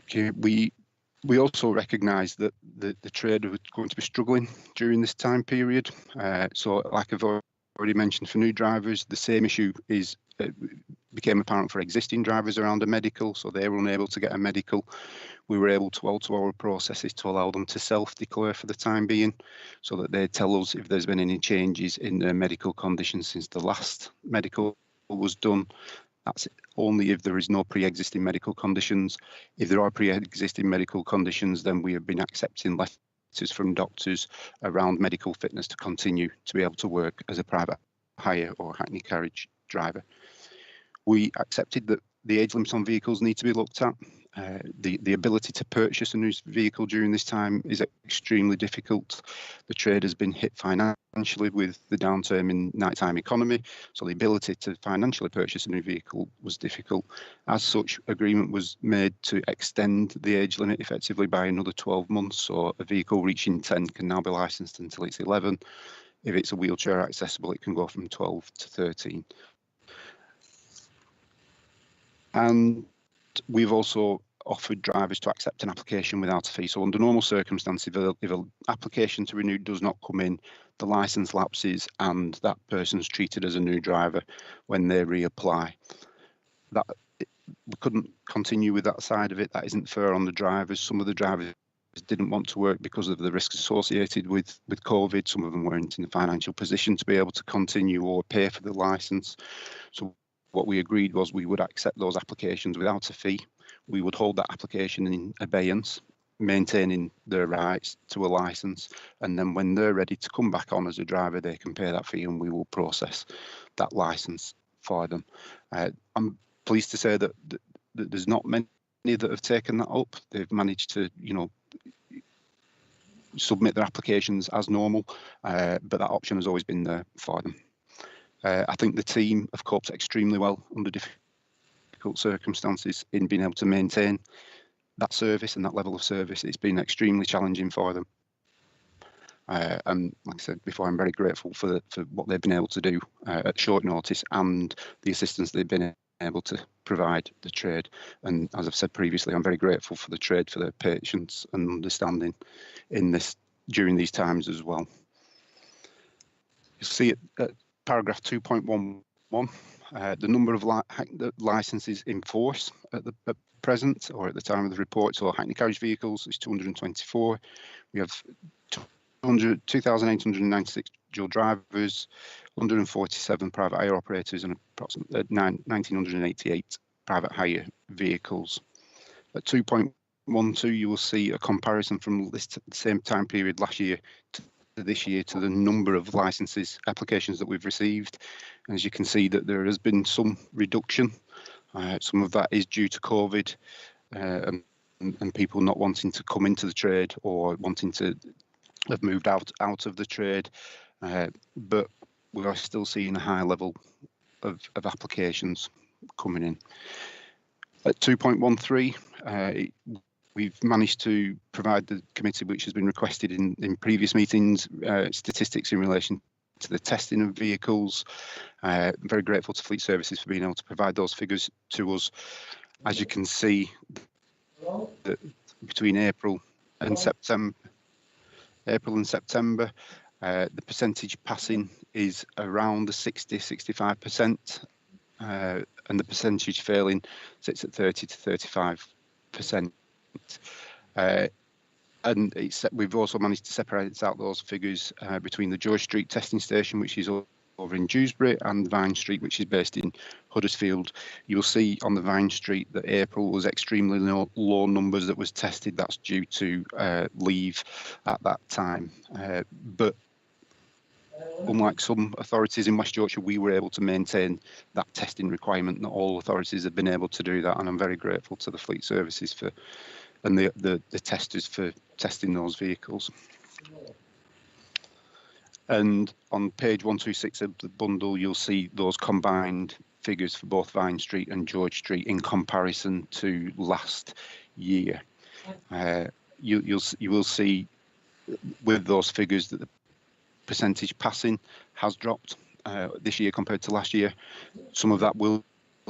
Okay, we also recognise that the trade was going to be struggling during this time period. So like I've already mentioned, for new drivers, the same issue became apparent for existing drivers around a medical, so they were unable to get a medical. We were able to alter our processes to allow them to self-declare for the time being, so that they tell us if there's been any changes in their medical conditions since the last medical was done. That's only if there is no pre-existing medical conditions. If there are pre-existing medical conditions, then we have been accepting letters from doctors around medical fitness to continue to be able to work as a private hire or hackney carriage driver. We accepted that the age limits on vehicles need to be looked at. The ability to purchase a new vehicle during this time is extremely difficult. The trade has been hit financially with the downturn in nighttime economy, so the ability to financially purchase a new vehicle was difficult. As such, agreement was made to extend the age limit effectively by another 12 months, so a vehicle reaching 10 can now be licensed until it's 11. If it's a wheelchair accessible, it can go from 12 to 13. And we've also offered drivers to accept an application without a fee. So under normal circumstances, if an application to renew does not come in, the licence lapses and that person's treated as a new driver when they reapply. We couldn't continue with that side of it. That isn't fair on the drivers. Some of the drivers didn't want to work because of the risks associated with COVID. Some of them weren't in a financial position to be able to continue or pay for the licence. So what we agreed was we would accept those applications without a fee. We would hold that application in abeyance, maintaining their rights to a licence, and then when they're ready to come back on as a driver, they can pay that fee and we will process that licence for them. I'm pleased to say that there's not many that have taken that up. They've managed to, submit their applications as normal, but that option has always been there for them. I think the team have coped extremely well under difficult circumstances in being able to maintain that service and that level of service. It's been extremely challenging for them. And like I said before, I'm very grateful for what they've been able to do at short notice and the assistance they've been able to provide the trade. And as I've said previously, I'm very grateful for the trade for their patience and understanding in this during these times as well. You'll see it at paragraph 2.11, the number of licences in force at present or at the time of the report. So Hackney carriage vehicles is 224. We have 2,896 dual drivers, 147 private hire operators, and approximately 1,988 private hire vehicles. At 2.12, you will see a comparison from the same time period last year to this year to the number of licenses applications that we've received. And as you can see, that there has been some reduction. Some of that is due to COVID and people not wanting to come into the trade or wanting to have moved out of the trade, but we are still seeing a high level of applications coming in. At 2.13, we've managed to provide the committee, which has been requested in previous meetings, statistics in relation to the testing of vehicles. I'm very grateful to Fleet Services for being able to provide those figures to us. As you can see, that between April and September, the percentage passing is around the 60-65%, and the percentage failing sits at 30 to 35%. And we've also managed to separate out those figures between the George Street testing station, which is over in Dewsbury, and Vine Street, which is based in Huddersfield. You'll see on the Vine Street that April was extremely low numbers that was tested. That's due to leave at that time. But unlike some authorities in West Yorkshire, we were able to maintain that testing requirement. Not all authorities have been able to do that, and I'm very grateful to the Fleet Services and the testers for testing those vehicles. And on page 126 of the bundle, you'll see those combined figures for both Vine Street and George Street in comparison to last year. You will see with those figures that the percentage passing has dropped this year compared to last year. Some of that will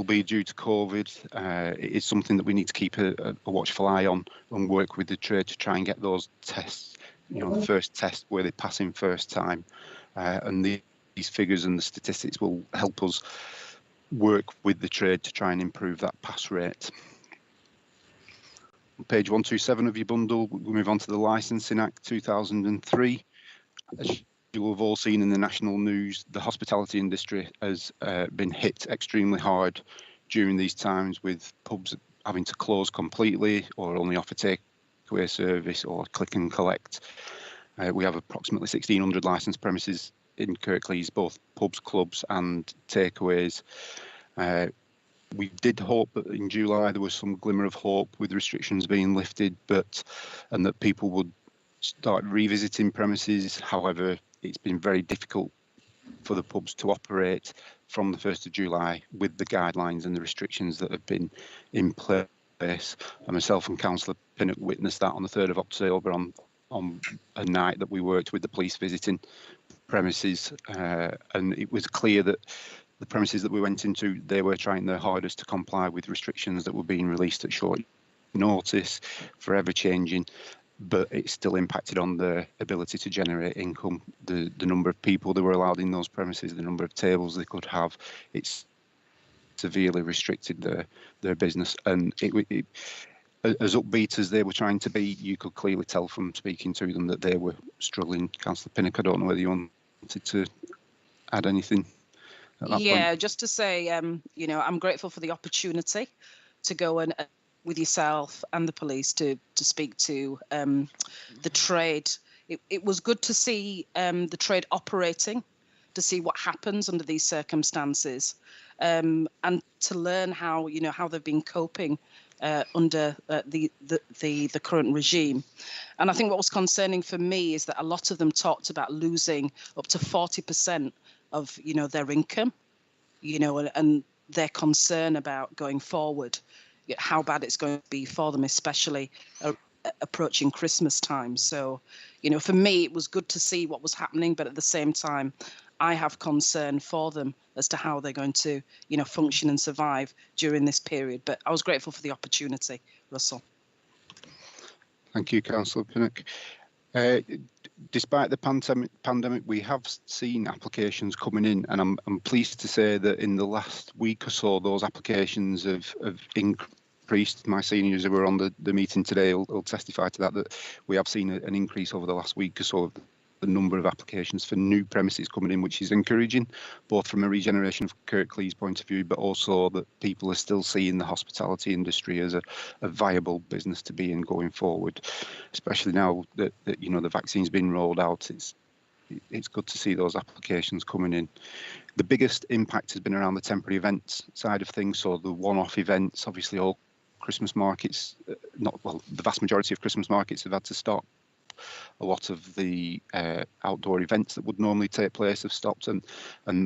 be due to COVID. It is something that we need to keep a watchful eye on and work with the trade to try and get those tests, the first test where they pass in first time. And these figures and the statistics will help us work with the trade to try and improve that pass rate. On page 127 of your bundle, we move on to the Licensing Act 2003. As you will have all seen in the national news, the hospitality industry has been hit extremely hard during these times, with pubs having to close completely or only offer takeaway service or click and collect. We have approximately 1,600 licensed premises in Kirklees, both pubs, clubs and takeaways. We did hope that in July there was some glimmer of hope with restrictions being lifted, and that people would start revisiting premises. However, it's been very difficult for the pubs to operate from the 1st of July with the guidelines and the restrictions that have been in place. And myself and Councillor Pinnock witnessed that on the 3rd of October on a night that we worked with the police visiting premises, and it was clear that the premises that we went into, they were trying their hardest to comply with restrictions that were being released at short notice, forever changing, but it still impacted on their ability to generate income. The number of people that were allowed in those premises, the number of tables they could have, it's severely restricted their business. And it as upbeat as they were trying to be, you could clearly tell from speaking to them that they were struggling. Councillor Pinnock, I don't know whether you wanted to add anything at that point. Just to say, I'm grateful for the opportunity to go and with yourself and the police to speak to the trade. It was good to see the trade operating, to see what happens under these circumstances, and to learn how they've been coping under the current regime. And I think what was concerning for me is that a lot of them talked about losing up to 40% of, you know, their income, you know, and their concern about going forward, how bad it's going to be for them, especially approaching Christmas time. So, you know, for me, it was good to see what was happening, but at the same time, I have concern for them as to how they're going to, you know, function and survive during this period. But I was grateful for the opportunity, Russell. Thank you, Councillor Pinnock. Despite the pandemic, we have seen applications coming in, and I'm pleased to say that in the last week or so, those applications have increased. My seniors who were on the meeting today will testify to that we have seen an increase over the last week or so of the number of applications for new premises coming in, which is encouraging, both from a regeneration of Kirklees point of view, but also that people are still seeing the hospitality industry as a viable business to be in going forward, especially now that you know the vaccine's been rolled out. It's good to see those applications coming in. The biggest impact has been around the temporary events side of things, so the one-off events. Obviously, all Christmas markets, the vast majority of Christmas markets have had to stop. A lot of the outdoor events that would normally take place have stopped, and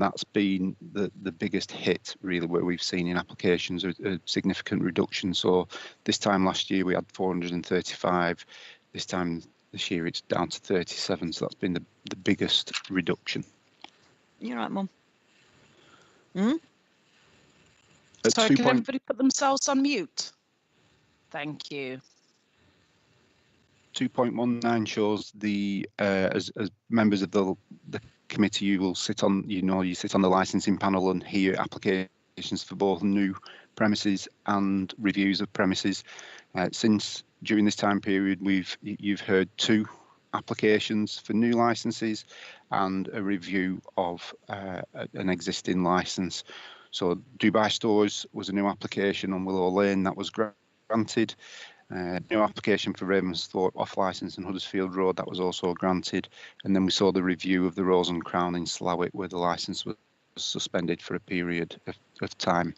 that's been the biggest hit, really, where we've seen in applications a significant reduction. So this time last year we had 435. This time this year it's down to 37. So that's been the biggest reduction. You're right, Mum. Sorry, can everybody put themselves on mute? Thank you. 2.19 shows the as members of the committee, you will sit on, you sit on the licensing panel and hear applications for both new premises and reviews of premises. Since during this time period, you've heard 2 applications for new licenses and a review of an existing license. So Dubai Stores was a new application on Willow Lane that was granted. New application for Ravensthorpe off licence in Huddersfield Road, that was also granted. And then we saw the review of the Rose and Crown in Slough, where the licence was suspended for a period of time.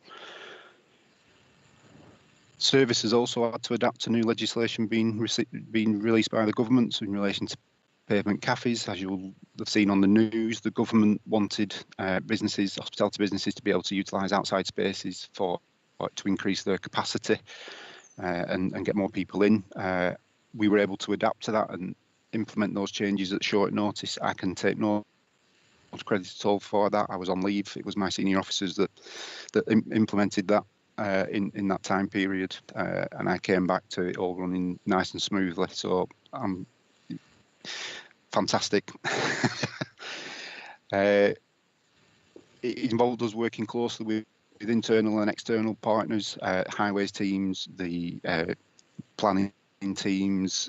Service has also had to adapt to new legislation being released by the government in relation to pavement cafes. As you'll have seen on the news, the government wanted hospitality businesses, to be able to utilise outside spaces to increase their capacity. And get more people in. We were able to adapt to that and implement those changes at short notice. I can take no credit at all for that. I was on leave. It was my senior officers that implemented that in that time period, and I came back to it all running nice and smoothly. So I'm fantastic. It involved us working closely with internal and external partners, highways teams, the planning teams,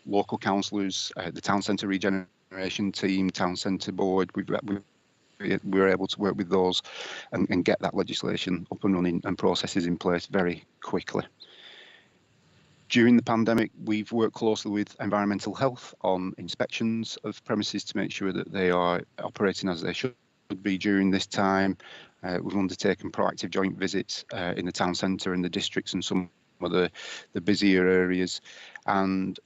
local councillors, the town centre regeneration team, town centre board. We were able to work with those and get that legislation up and running and processes in place very quickly. During the pandemic, we've worked closely with environmental health on inspections of premises to make sure that they are operating as they should be during this time. We've undertaken proactive joint visits in the town centre and the districts and some of the busier areas, and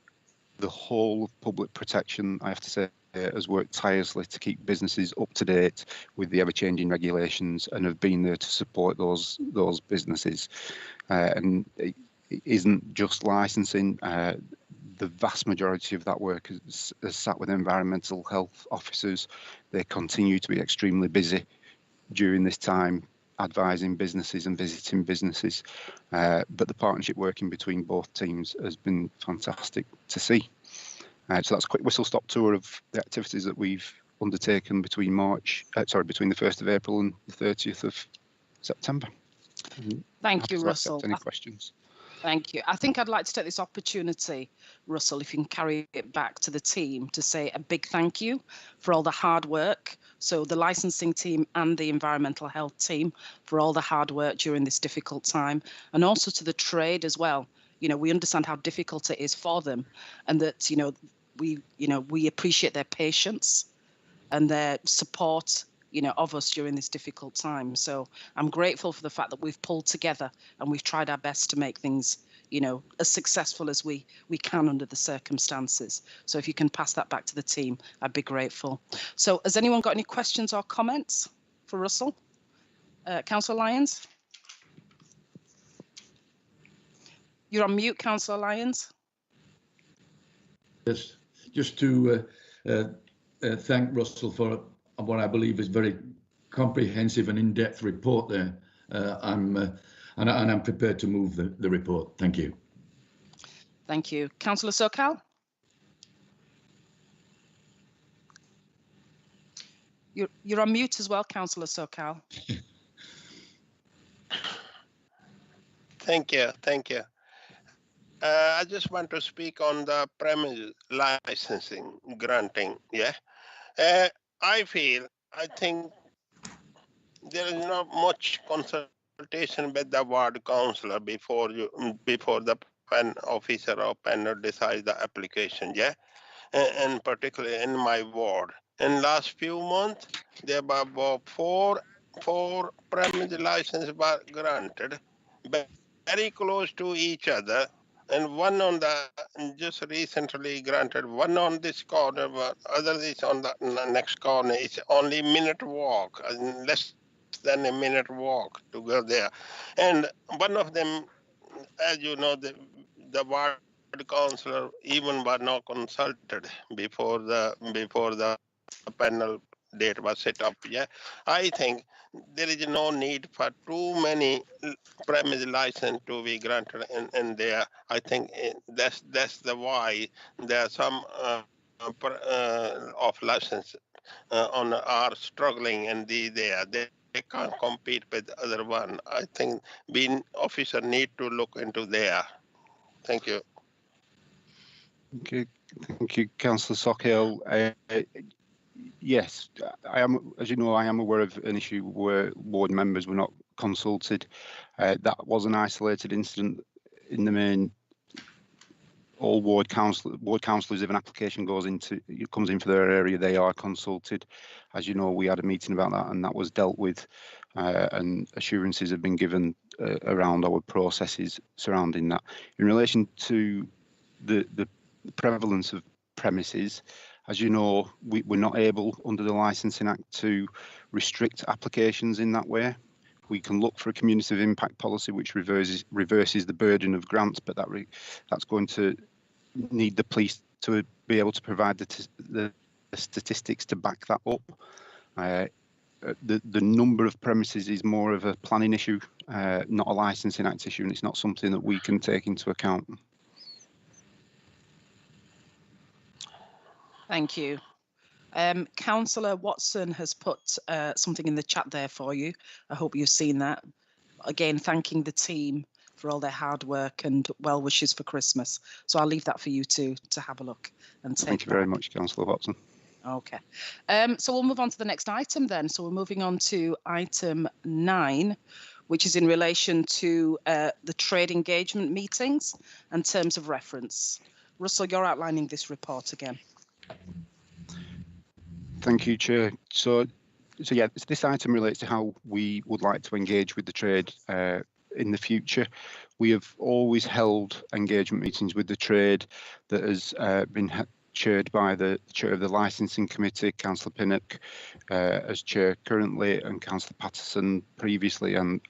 the whole of public protection, I have to say, has worked tirelessly to keep businesses up to date with the ever-changing regulations and have been there to support those businesses. And it isn't just licensing. The vast majority of that work is sat with environmental health officers. They continue to be extremely busy during this time, advising businesses and visiting businesses. But the partnership working between both teams has been fantastic to see. So that's a quick whistle-stop tour of the activities that we've undertaken between between the 1st of April and the 30th of September. Thank you, Russell. Any questions? Thank you. I think I'd like to take this opportunity, Russell, if you can carry it back to the team, to say a big thank you for all the hard work. So the licensing team and the environmental health team for all the hard work during this difficult time, and also to the trade as well. We understand how difficult it is for them, and that, we appreciate their patience and their support, of us during this difficult time. So I'm grateful for the fact that we've pulled together and we've tried our best to make things, you know, as successful as we can under the circumstances. So if you can pass that back to the team, I'd be grateful. So has anyone got any questions or comments for Russell? Councillor Lyons? You're on mute, Councillor Lyons. Yes, just to thank Russell for what I believe is very comprehensive and in-depth report there. And I'm prepared to move the report. Thank you. Thank you. Councillor Sokal? You're on mute as well, Councillor Sokal. Thank you. Thank you. I just want to speak on the premise licensing granting. Yeah, I think there is not much consultation with the ward councillor before the pen officer or panel decides the application. Yeah, and particularly in my ward. In last few months, there were about four premise licenses were granted, very close to each other, and one on the just recently granted, one on this corner, but other is on the next corner. It's only minute walk, less than a minute walk to go there, and one of them, as you know, the ward councillor even were not consulted before the panel date was set up. Yeah, I think there is no need for too many premise license to be granted in there. I think that's the why there are some of license are struggling, and they can't compete with other one. I think being officer need to look into there. Thank you. Okay, thank you, Councillor Sockhill. Yes, I am. As you know, I am aware of an issue where ward members were not consulted. That was an isolated incident. In the main, all ward councillors, if an application comes in for their area, they are consulted. As you know, we had a meeting about that, and that was dealt with, and assurances have been given around our processes surrounding that. In relation to the prevalence of premises, as you know, we're not able under the Licensing Act to restrict applications in that way. We can look for a community of impact policy which reverses the burden of grants, but that's going to need the police to be able to provide the statistics to back that up. The number of premises is more of a planning issue, not a Licensing Act issue, and it's not something that we can take into account. Thank you. Councillor Watson has put something in the chat there for you. I hope you've seen that. Again, thanking the team for all their hard work and well wishes for Christmas. So I'll leave that for you to have a look and take. Thank you very much, Councillor Watson. Okay. So we'll move on to the next item then. So we're moving on to item 9, which is in relation to the trade engagement meetings and terms of reference. Russell, you're outlining this report again. Thank you, Chair. So yeah, this item relates to how we would like to engage with the trade in the future. We have always held engagement meetings with the trade that has been chaired by the chair of the licensing committee, Councillor Pinnock, as chair currently, and Councillor Patterson previously, and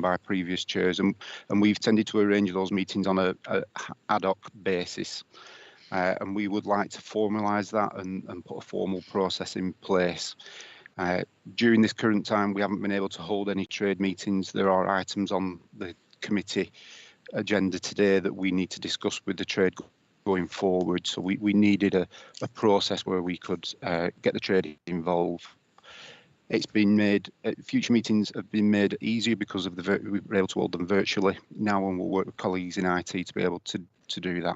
by previous chairs, and we've tended to arrange those meetings on a ad hoc basis. And we would like to formalise that and put a formal process in place. During this current time, we haven't been able to hold any trade meetings. There are items on the committee agenda today that we need to discuss with the trade going forward. So we needed a process where we could get the trade involved. It's been made, future meetings have been made easier because of we were able to hold them virtually now, and we'll work with colleagues in IT to be able to do that.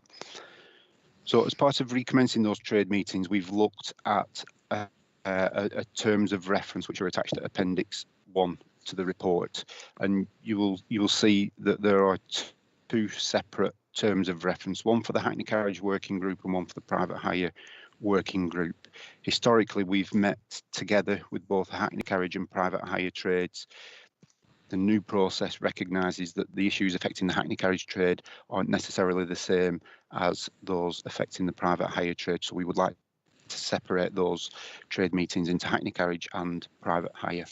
So as part of recommencing those trade meetings, we've looked at terms of reference which are attached to Appendix 1 to the report, and you will see that there are two separate terms of reference, one for the Hackney Carriage Working Group and one for the Private Hire Working Group. Historically, we've met together with both the Hackney Carriage and Private Hire trades. the new process recognises that the issues affecting the Hackney carriage trade aren't necessarily the same as those affecting the private hire trade. So we would like to separate those trade meetings into Hackney carriage and private hire.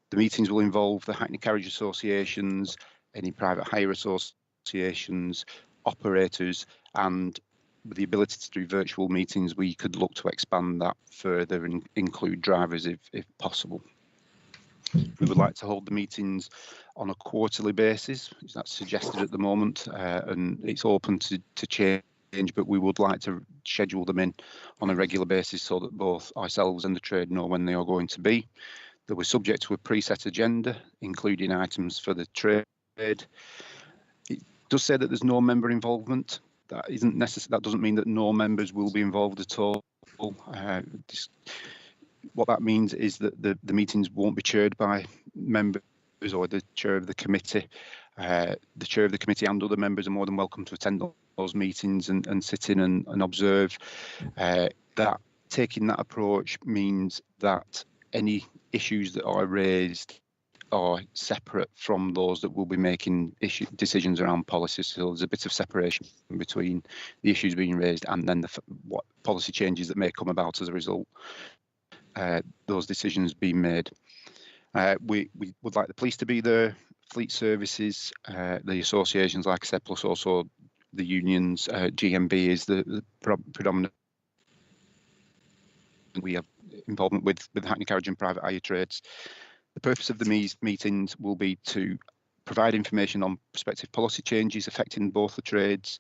The meetings will involve the Hackney carriage associations, any private hire associations, operators, and with the ability to do virtual meetings, we could look to expand that further and include drivers if possible. We would like to hold the meetings on a quarterly basis. That's suggested at the moment, and it's open to change, but we would like to schedule them in on a regular basis so that both ourselves and the trade know when they are going to be. They were subject to a preset agenda, including items for the trade. It does say that there's no member involvement. That isn't necessary. That doesn't mean that no members will be involved at all. What that means is that the meetings won't be chaired by members or the chair of the committee. The chair of the committee and other members are more than welcome to attend those meetings and sit in and observe. That taking that approach means that any issues that are raised are separate from those that will be making decisions around policies. So there's a bit of separation between the issues being raised and then what policy changes that may come about as a result. Those decisions being made. We would like the police to be there, fleet services, the associations, like I said, plus also the unions. GMB is the predominant. We have involvement with the Hackney carriage and private hire trades. The purpose of the meetings will be to provide information on prospective policy changes affecting both the trades,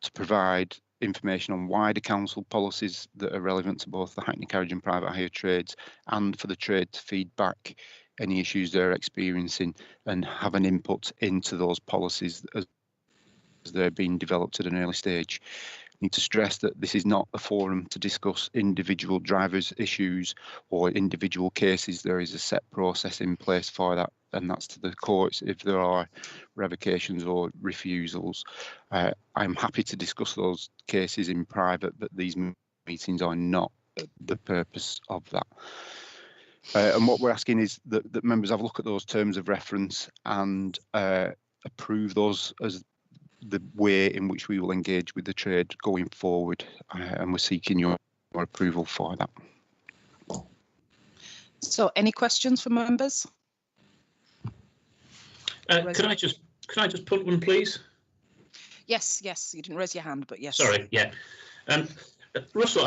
to provide information on wider council policies that are relevant to both the Hackney carriage and private hire trades, and for the trade to feed back any issues they're experiencing and have an input into those policies as they're being developed at an early stage. I need to stress that this is not a forum to discuss individual drivers' issues or individual cases. There is a set process in place for that, and that's to the courts if there are revocations or refusals. I'm happy to discuss those cases in private, but these meetings are not the purpose of that. And what we're asking is that members have a look at those terms of reference and approve those as the way in which we will engage with the trade going forward, and we're seeking your approval for that. So any questions from members? Can I just put one, please? Yes, you didn't raise your hand, but yes. Sorry, yeah. Russell,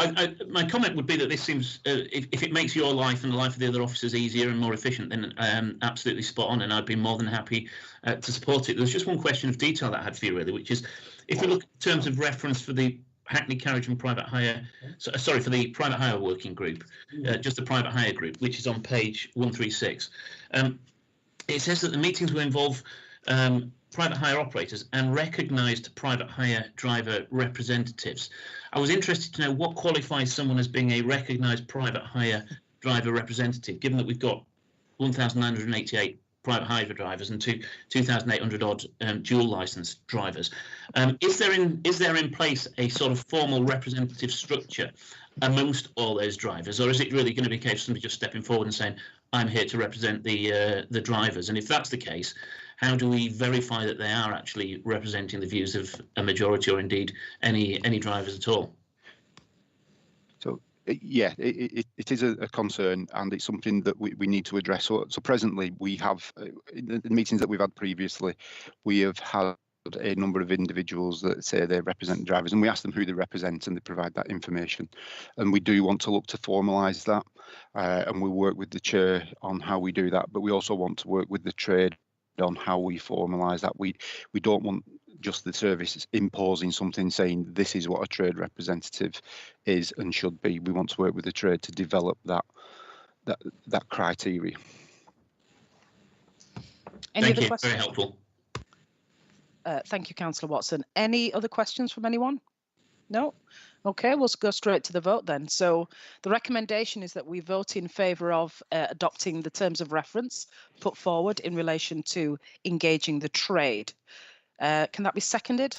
my comment would be that this seems, if it makes your life and the life of the other officers easier and more efficient, then absolutely spot on, and I'd be more than happy to support it. There's just one question of detail that I had for you, really, which is, if you look in terms of reference for the Hackney carriage and private hire, sorry, for the private hire working group, just the private hire group, which is on page 136, it says that the meetings will involve private hire operators and recognised private hire driver representatives. I was interested to know what qualifies someone as being a recognised private hire driver representative, given that we've got 1,988 private hire drivers and 2,800 odd dual licence drivers. Is there in place a sort of formal representative structure amongst all those drivers, or is it really going to be a case of somebody just stepping forward and saying, I'm here to represent the drivers? And if that's the case, how do we verify that they are actually representing the views of a majority, or indeed any drivers at all? So yeah, it is a concern, and it's something that we need to address. So presently we have, in the meetings that we've had previously, we have had a number of individuals that say they represent drivers, and we ask them who they represent and they provide that information. And we do want to look to formalise that, and we work with the chair on how we do that, but we also want to work with the trade on how we formalise that. We don't want just the service imposing something saying this is what a trade representative is and should be. We want to work with the trade to develop that criteria. Thank you, very helpful. Thank you, Councillor Watson. Any other questions from anyone? No? Okay, we'll go straight to the vote then. So the recommendation is that we vote in favour of adopting the terms of reference put forward in relation to engaging the trade. Can that be seconded?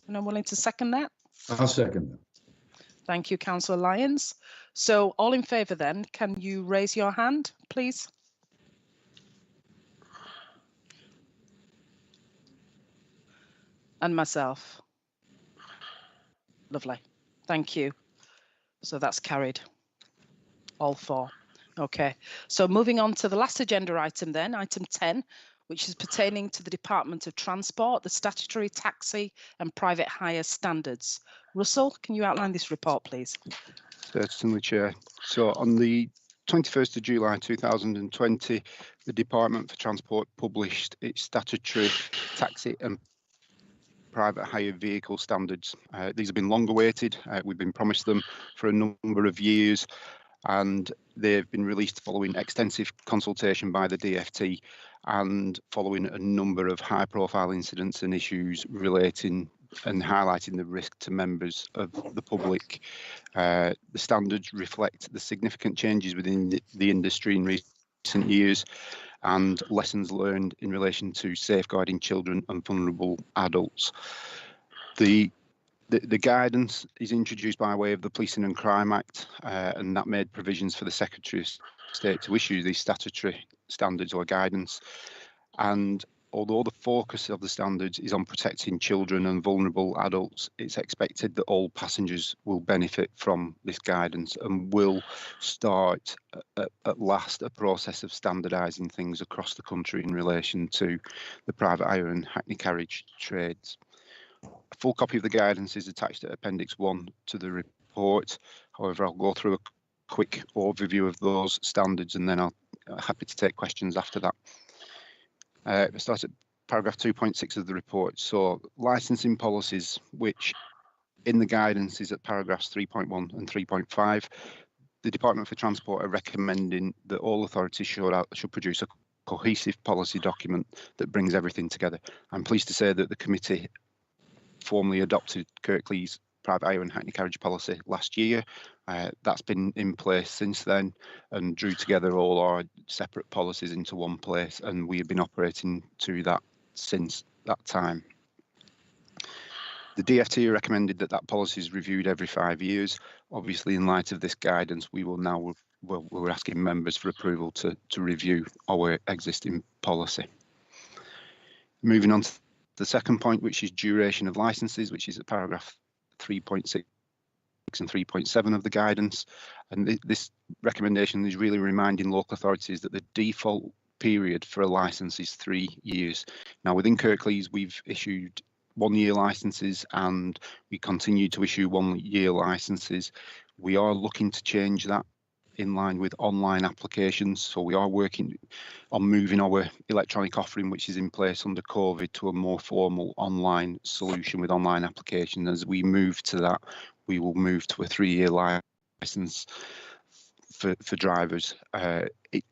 Anyone willing to second that? I'll second that. Thank you, Councillor Lyons. So all in favour then, can you raise your hand, please? And myself. Lovely. Thank you. So that's carried. All 4. Okay. So moving on to the last agenda item then, item 10, which is pertaining to the Department of Transport, the statutory taxi and private hire standards. Russell, can you outline this report, please? Certainly, Chair. So on the 21st of July 2020, the Department for Transport published its statutory taxi and private hire vehicle standards. These have been long awaited. We've been promised them for a number of years, and they've been released following extensive consultation by the DFT and following a number of high profile incidents and issues relating and highlighting the risk to members of the public. The standards reflect the significant changes within the industry in recent years and lessons learned in relation to safeguarding children and vulnerable adults. The guidance is introduced by way of the Policing and Crime Act, and that made provisions for the Secretary of State to issue these statutory standards or guidance. And although the focus of the standards is on protecting children and vulnerable adults, it's expected that all passengers will benefit from this guidance and will start at last a process of standardising things across the country in relation to the private hire and hackney carriage trades. A full copy of the guidance is attached to Appendix 1 to the report. However, I'll go through a quick overview of those standards and then I'll happy to take questions after that. We'll start at paragraph 2.6 of the report. So licensing policies, which in the guidance is at paragraphs 3.1 and 3.5. The Department for Transport are recommending that all authorities should produce a cohesive policy document that brings everything together. I'm pleased to say that the committee formally adopted Kirklees private hire and hackney carriage policy last year. That's been in place since then and drew together all our separate policies into one place, and we have been operating to that since that time. The DFT recommended that policy is reviewed every 5 years. Obviously, in light of this guidance, we will now, we're asking members for approval to review our existing policy. Moving on to the second point, which is duration of licences, which is at paragraph 3.6 and 3.7 of the guidance. And this recommendation is really reminding local authorities that the default period for a licence is 3 years. Now, within Kirklees, we've issued 1 year licences and we continue to issue 1 year licences. We are looking to change that in line with online applications. So we are working on moving our electronic offering, which is in place under COVID, to a more formal online solution with online application. As we move to that, we will move to a 3 year licence for drivers.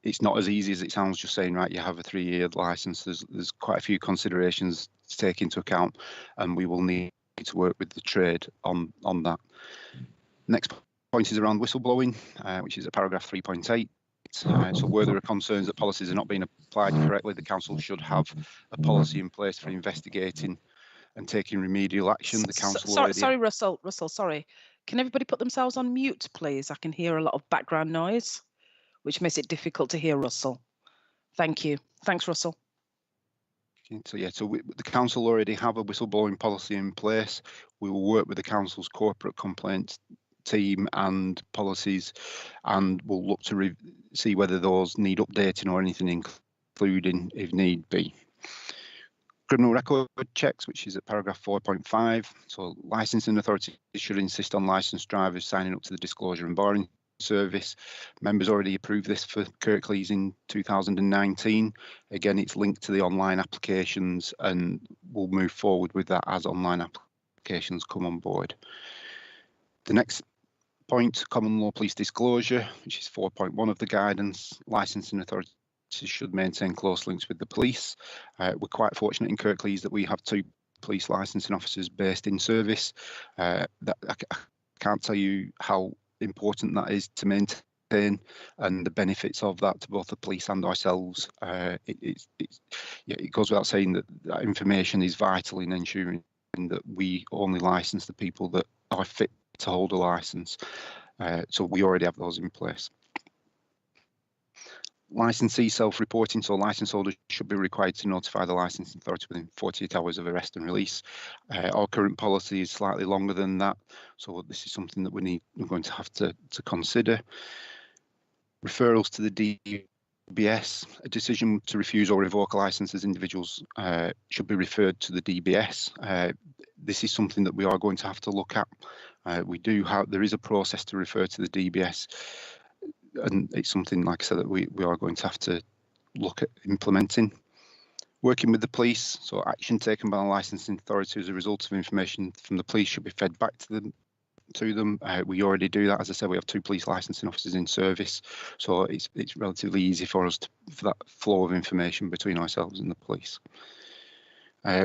It's not as easy as it sounds just saying, right, you have a 3 year licence. There's quite a few considerations to take into account, and we will need to work with the trade on that. Next point is around whistleblowing, which is at paragraph 3.8. So where there are concerns that policies are not being applied correctly, the council should have a policy in place for investigating and taking remedial action. The council sorry, Russell, sorry. Can everybody put themselves on mute, please? I can hear a lot of background noise, which makes it difficult to hear Russell. Thank you. Thanks, Russell. So yeah, the council already have a whistleblowing policy in place. We will work with the council's corporate complaints team and policies, and we'll look to see whether those need updating or anything, including if need be. Criminal record checks, which is at paragraph 4.5. So licensing authorities should insist on licensed drivers signing up to the disclosure and barring service. Members already approved this for Kirklees in 2019. Again, it's linked to the online applications, and we'll move forward with that as online applications come on board. The next point, common law police disclosure, which is 4.1 of the guidance. Licensing authorities should maintain close links with the police. We're quite fortunate in Kirklees that we have 2 police licensing officers based in service. I can't tell you how important that is to maintain, and the benefits of that to both the police and ourselves. It goes without saying that information is vital in ensuring that we only license the people that are fit to hold a license. So we already have those in place. Licensee self-reporting, so licence holders should be required to notify the licensing authority within 48 hours of arrest and release. Our current policy is slightly longer than that, so this is something that we're going to have to consider. Referrals to the DBS. A decision to refuse or revoke a licence as individuals should be referred to the DBS. This is something that we are going to have to look at. There is a process to refer to the DBS, and it's something, like I said, that we are going to have to look at implementing. Working with the police, so action taken by the licensing authority as a result of information from the police should be fed back to them. We already do that. As I said, we have 2 police licensing officers in service, so it's relatively easy for us for that flow of information between ourselves and the police.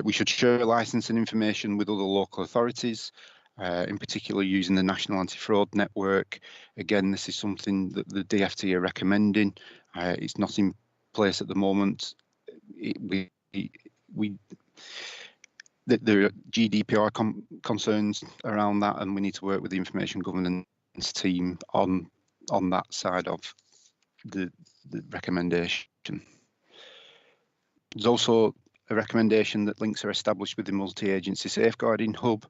We should share licensing information with other local authorities, in particular using the National Anti-Fraud Network. Again, this is something that the DFT are recommending. It's not in place at the moment. There are GDPR concerns around that, and we need to work with the information governance team on that side of the recommendation. There's also a recommendation that links are established with the multi-agency safeguarding hub.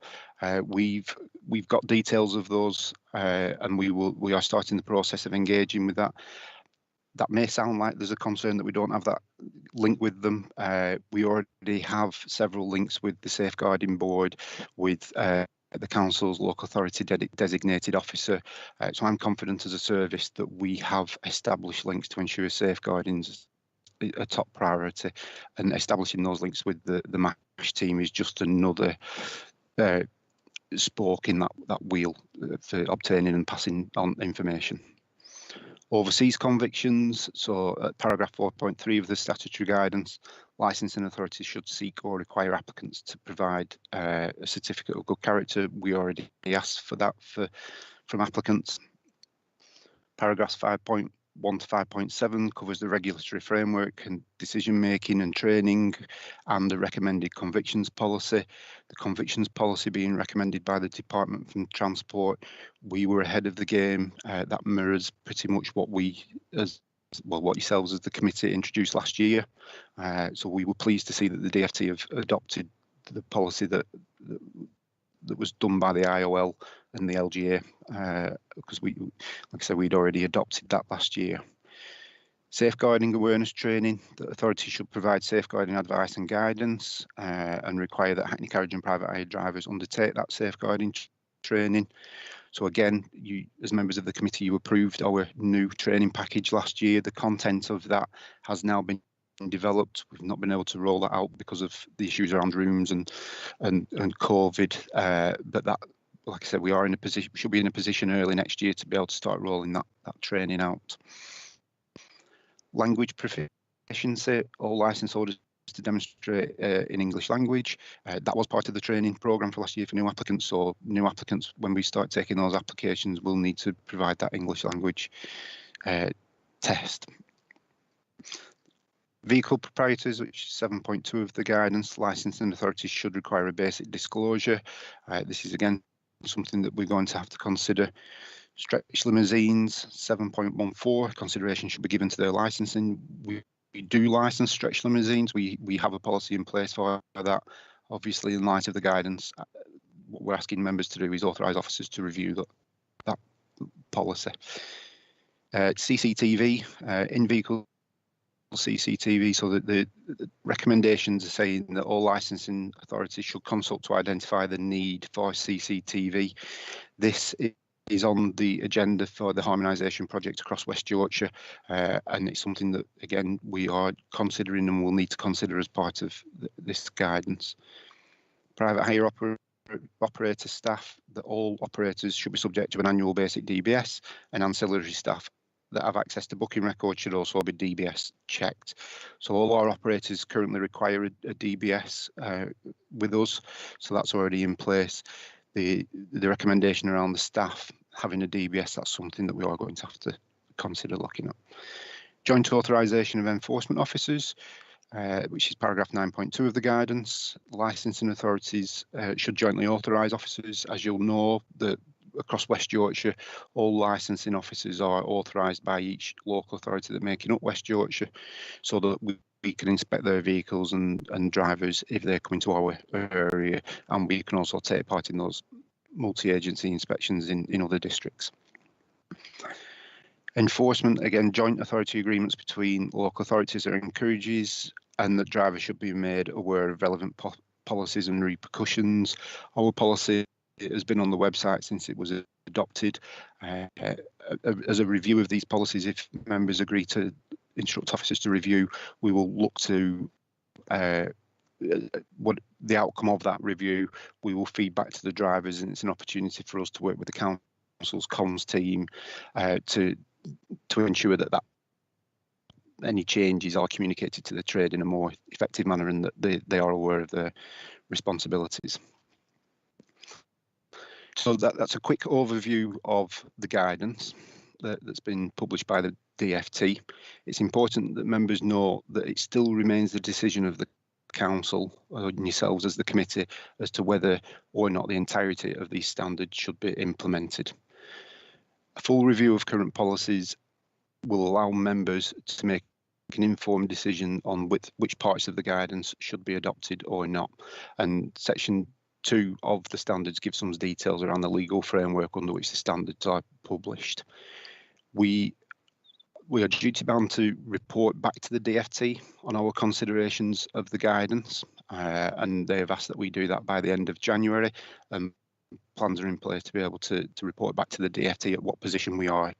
We've got details of those, and we are starting the process of engaging with that. That may sound like there's a concern that we don't have that link with them. We already have several links with the safeguarding board, with the council's local authority designated officer. So I'm confident as a service that we have established links to ensure safeguarding is a top priority, and establishing those links with the MASH team is just another spoke in that wheel for obtaining and passing on information. Overseas convictions, so at paragraph 4.3 of the statutory guidance, licensing authorities should seek or require applicants to provide a certificate of good character. We already asked for that from applicants. Paragraphs 5.1 to 5.7 covers the regulatory framework and decision making and training, and the recommended convictions policy. The convictions policy being recommended by the Department for Transport, we were ahead of the game. That mirrors pretty much what what yourselves as the committee introduced last year. So we were pleased to see that the DFT have adopted the policy that was done by the IOL and the LGA, because like I said, we'd already adopted that last year. Safeguarding awareness training, the authority should provide safeguarding advice and guidance, and require that hackney carriage and private hire drivers undertake that safeguarding training. So again, you, as members of the committee, you approved our new training package last year. The content of that has now been developed. We've not been able to roll that out because of the issues around rooms and COVID, but that, like I said, we are in a position, should be in a position early next year to be able to start rolling that training out. Language proficiency, all licence holders to demonstrate in English language. That was part of the training programme for last year for new applicants. So new applicants, when we start taking those applications, will need to provide that English language test. Vehicle proprietors, which is 7.2 of the guidance, licensing authorities should require a basic disclosure. This is again something that we're going to have to consider. Stretch limousines, 7.14, consideration should be given to their licensing. We do license stretch limousines. We have a policy in place for that. Obviously, in light of the guidance, what we're asking members to do is authorise officers to review that policy. CCTV, in-vehicle CCTV, so that the recommendations are saying that all licensing authorities should consult to identify the need for CCTV. This is on the agenda for the harmonisation project across West Yorkshire, and it's something that, again, we are considering and will need to consider as part of this guidance. Private hire operator staff, that all operators should be subject to an annual basic DBS, and ancillary staff that have access to booking records should also be DBS checked. So all our operators currently require a DBS with us, so that's already in place. The recommendation around the staff having a DBS, that's something that we are going to have to consider looking at. Joint authorisation of enforcement officers, which is paragraph 9.2 of the guidance. Licensing authorities should jointly authorise officers. As you'll know, across West Yorkshire, all licensing officers are authorised by each local authority that making up West Yorkshire, so that we can inspect their vehicles and drivers if they're coming to our area, and we can also take part in those multi-agency inspections in other districts. Enforcement, again, joint authority agreements between local authorities are encourages, and that drivers should be made aware of relevant policies and repercussions. Our policy has been on the website since it was adopted. As a review of these policies, if members agree to instruct officers to review, we will look to what the outcome of that review. We will feed back to the drivers, and it's an opportunity for us to work with the council's comms team to ensure that any changes are communicated to the trade in a more effective manner, and that they are aware of their responsibilities. So that's a quick overview of the guidance that's been published by the DFT. It's important that members know that it still remains the decision of the council and yourselves as the committee as to whether or not the entirety of these standards should be implemented. A full review of current policies will allow members to make an informed decision on which parts of the guidance should be adopted or not. And Section 2 of the standards gives some details around the legal framework under which the standards are published. We are duty bound to report back to the DFT on our considerations of the guidance, and they have asked that we do that by the end of January. Plans are in place to be able to report back to the DFT at what position we are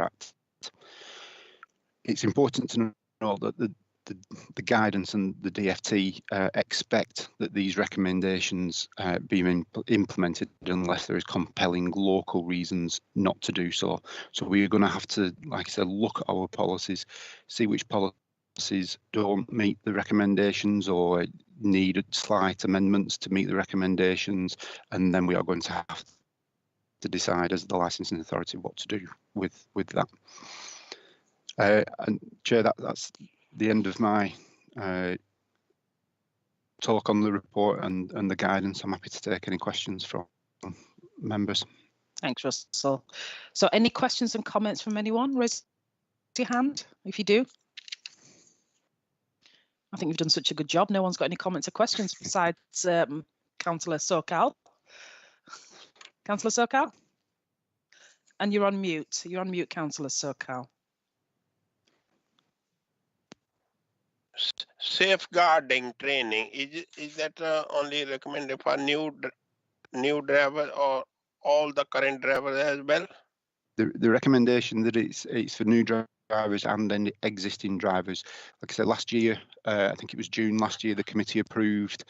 at. It's important to know that the guidance and the DFT expect that these recommendations be implemented unless there is compelling local reasons not to do so. So we are going to have to, like I said, look at our policies, see which policies don't meet the recommendations or need slight amendments to meet the recommendations, and then we are going to have to decide as the licensing authority what to do with that. And Chair, that's the end of my talk on the report and the guidance. I'm happy to take any questions from members. Thanks, Russell. So any questions and comments from anyone? Raise your hand if you do. I think you've done such a good job. No one's got any comments or questions besides Councillor Sokal. Councillor Sokal? And you're on mute. You're on mute, Councillor Sokal. Safeguarding training, is that only recommended for new drivers or all the current drivers as well? The recommendation that it's for new drivers and then existing drivers. Like I said, last year, I think it was June last year, the committee approved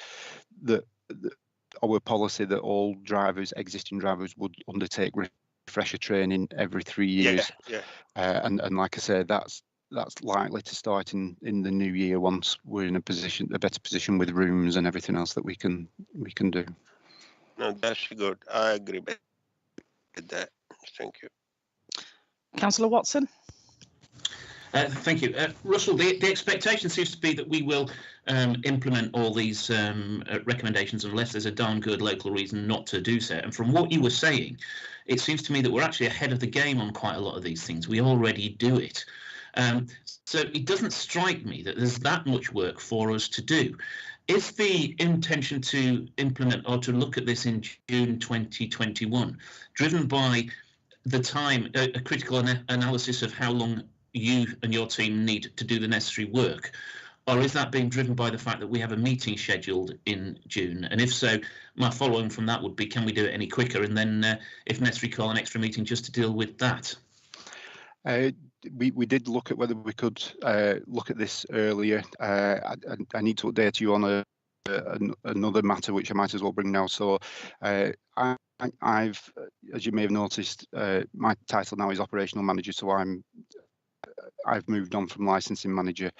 our policy that all drivers, existing drivers, would undertake refresher training every 3 years. Yeah. And like I said, that's likely to start in the new year once we're in a better position with rooms and everything else that we can do. No, that's good. I agree with that. Thank you. Councillor Watson. Thank you. Russell, the expectation seems to be that we will implement all these recommendations unless there's a darn good local reason not to do so. And from what you were saying, it seems to me that we're actually ahead of the game on quite a lot of these things. We already do it. So it doesn't strike me that there's that much work for us to do. Is the intention to implement or to look at this in June 2021 driven by the time, a critical analysis of how long you and your team need to do the necessary work? Or is that being driven by the fact that we have a meeting scheduled in June? And if so, my following from that would be, can we do it any quicker? And then if necessary, call an extra meeting just to deal with that? We did look at whether we could look at this earlier. I need to update you on another matter which I might as well bring now. So I've, as you may have noticed, my title now is operational manager. So I've moved on from licensing manager.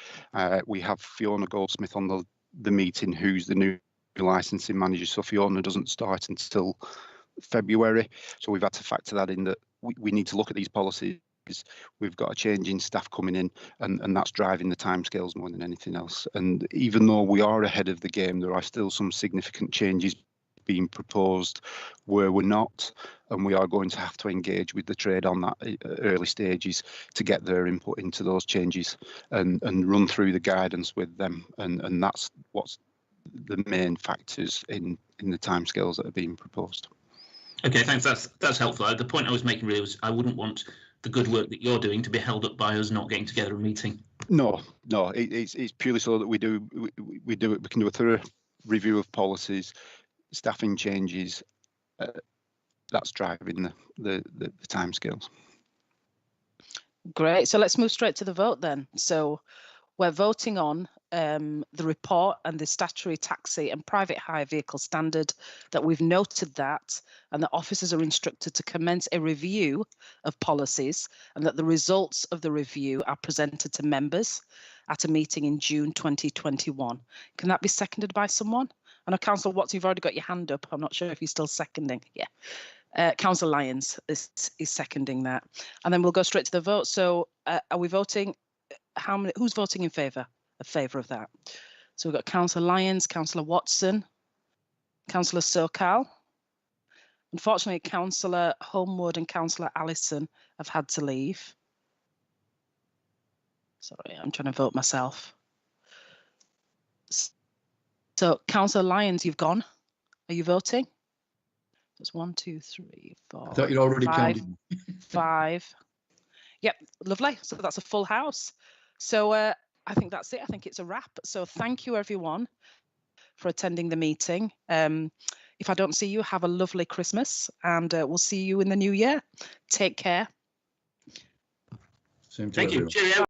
We have Fiona Goldsmith on the meeting, who's the new licensing manager. So Fiona doesn't start until February. So we've had to factor that in, that we need to look at these policies. We've got a change in staff coming in, and that's driving the timescales more than anything else. And even though we are ahead of the game, there are still some significant changes been proposed were not, and we are going to have to engage with the trade on that early stages to get their input into those changes and run through the guidance with them, and that's what's the main factors in the timescales that are being proposed. Okay, thanks. That's helpful. The point I was making really was I wouldn't want the good work that you're doing to be held up by us not getting together a meeting. No, it's purely so that we can do a thorough review of policies, staffing changes. That's driving the timescales. Great. So let's move straight to the vote then. So we're voting on the report and the statutory taxi and private hire vehicle standard, that we've noted that, and that officers are instructed to commence a review of policies, and that the results of the review are presented to members at a meeting in June 2021. Can that be seconded by someone? I know Councillor Watts, you've already got your hand up. I'm not sure if you're still seconding. Yeah. Councillor Lyons is seconding that. And then we'll go straight to the vote. So are we voting? How many? Who's voting in favour of that? So we've got Councillor Lyons, Councillor Watson, Councillor Sokal. Unfortunately, Councillor Homewood and Councillor Allison have had to leave. Sorry, I'm trying to vote myself. So Councillor Lyons, you've gone. Are you voting? There's 1, 2, 3, 4. I thought you'd already 5, counted. 5. Yep, lovely. So that's a full house. So I think that's it. I think it's a wrap. So thank you, everyone, for attending the meeting. If I don't see you, have a lovely Christmas, and we'll see you in the new year. Take care. Same to Thank you. everyone. Cheerio.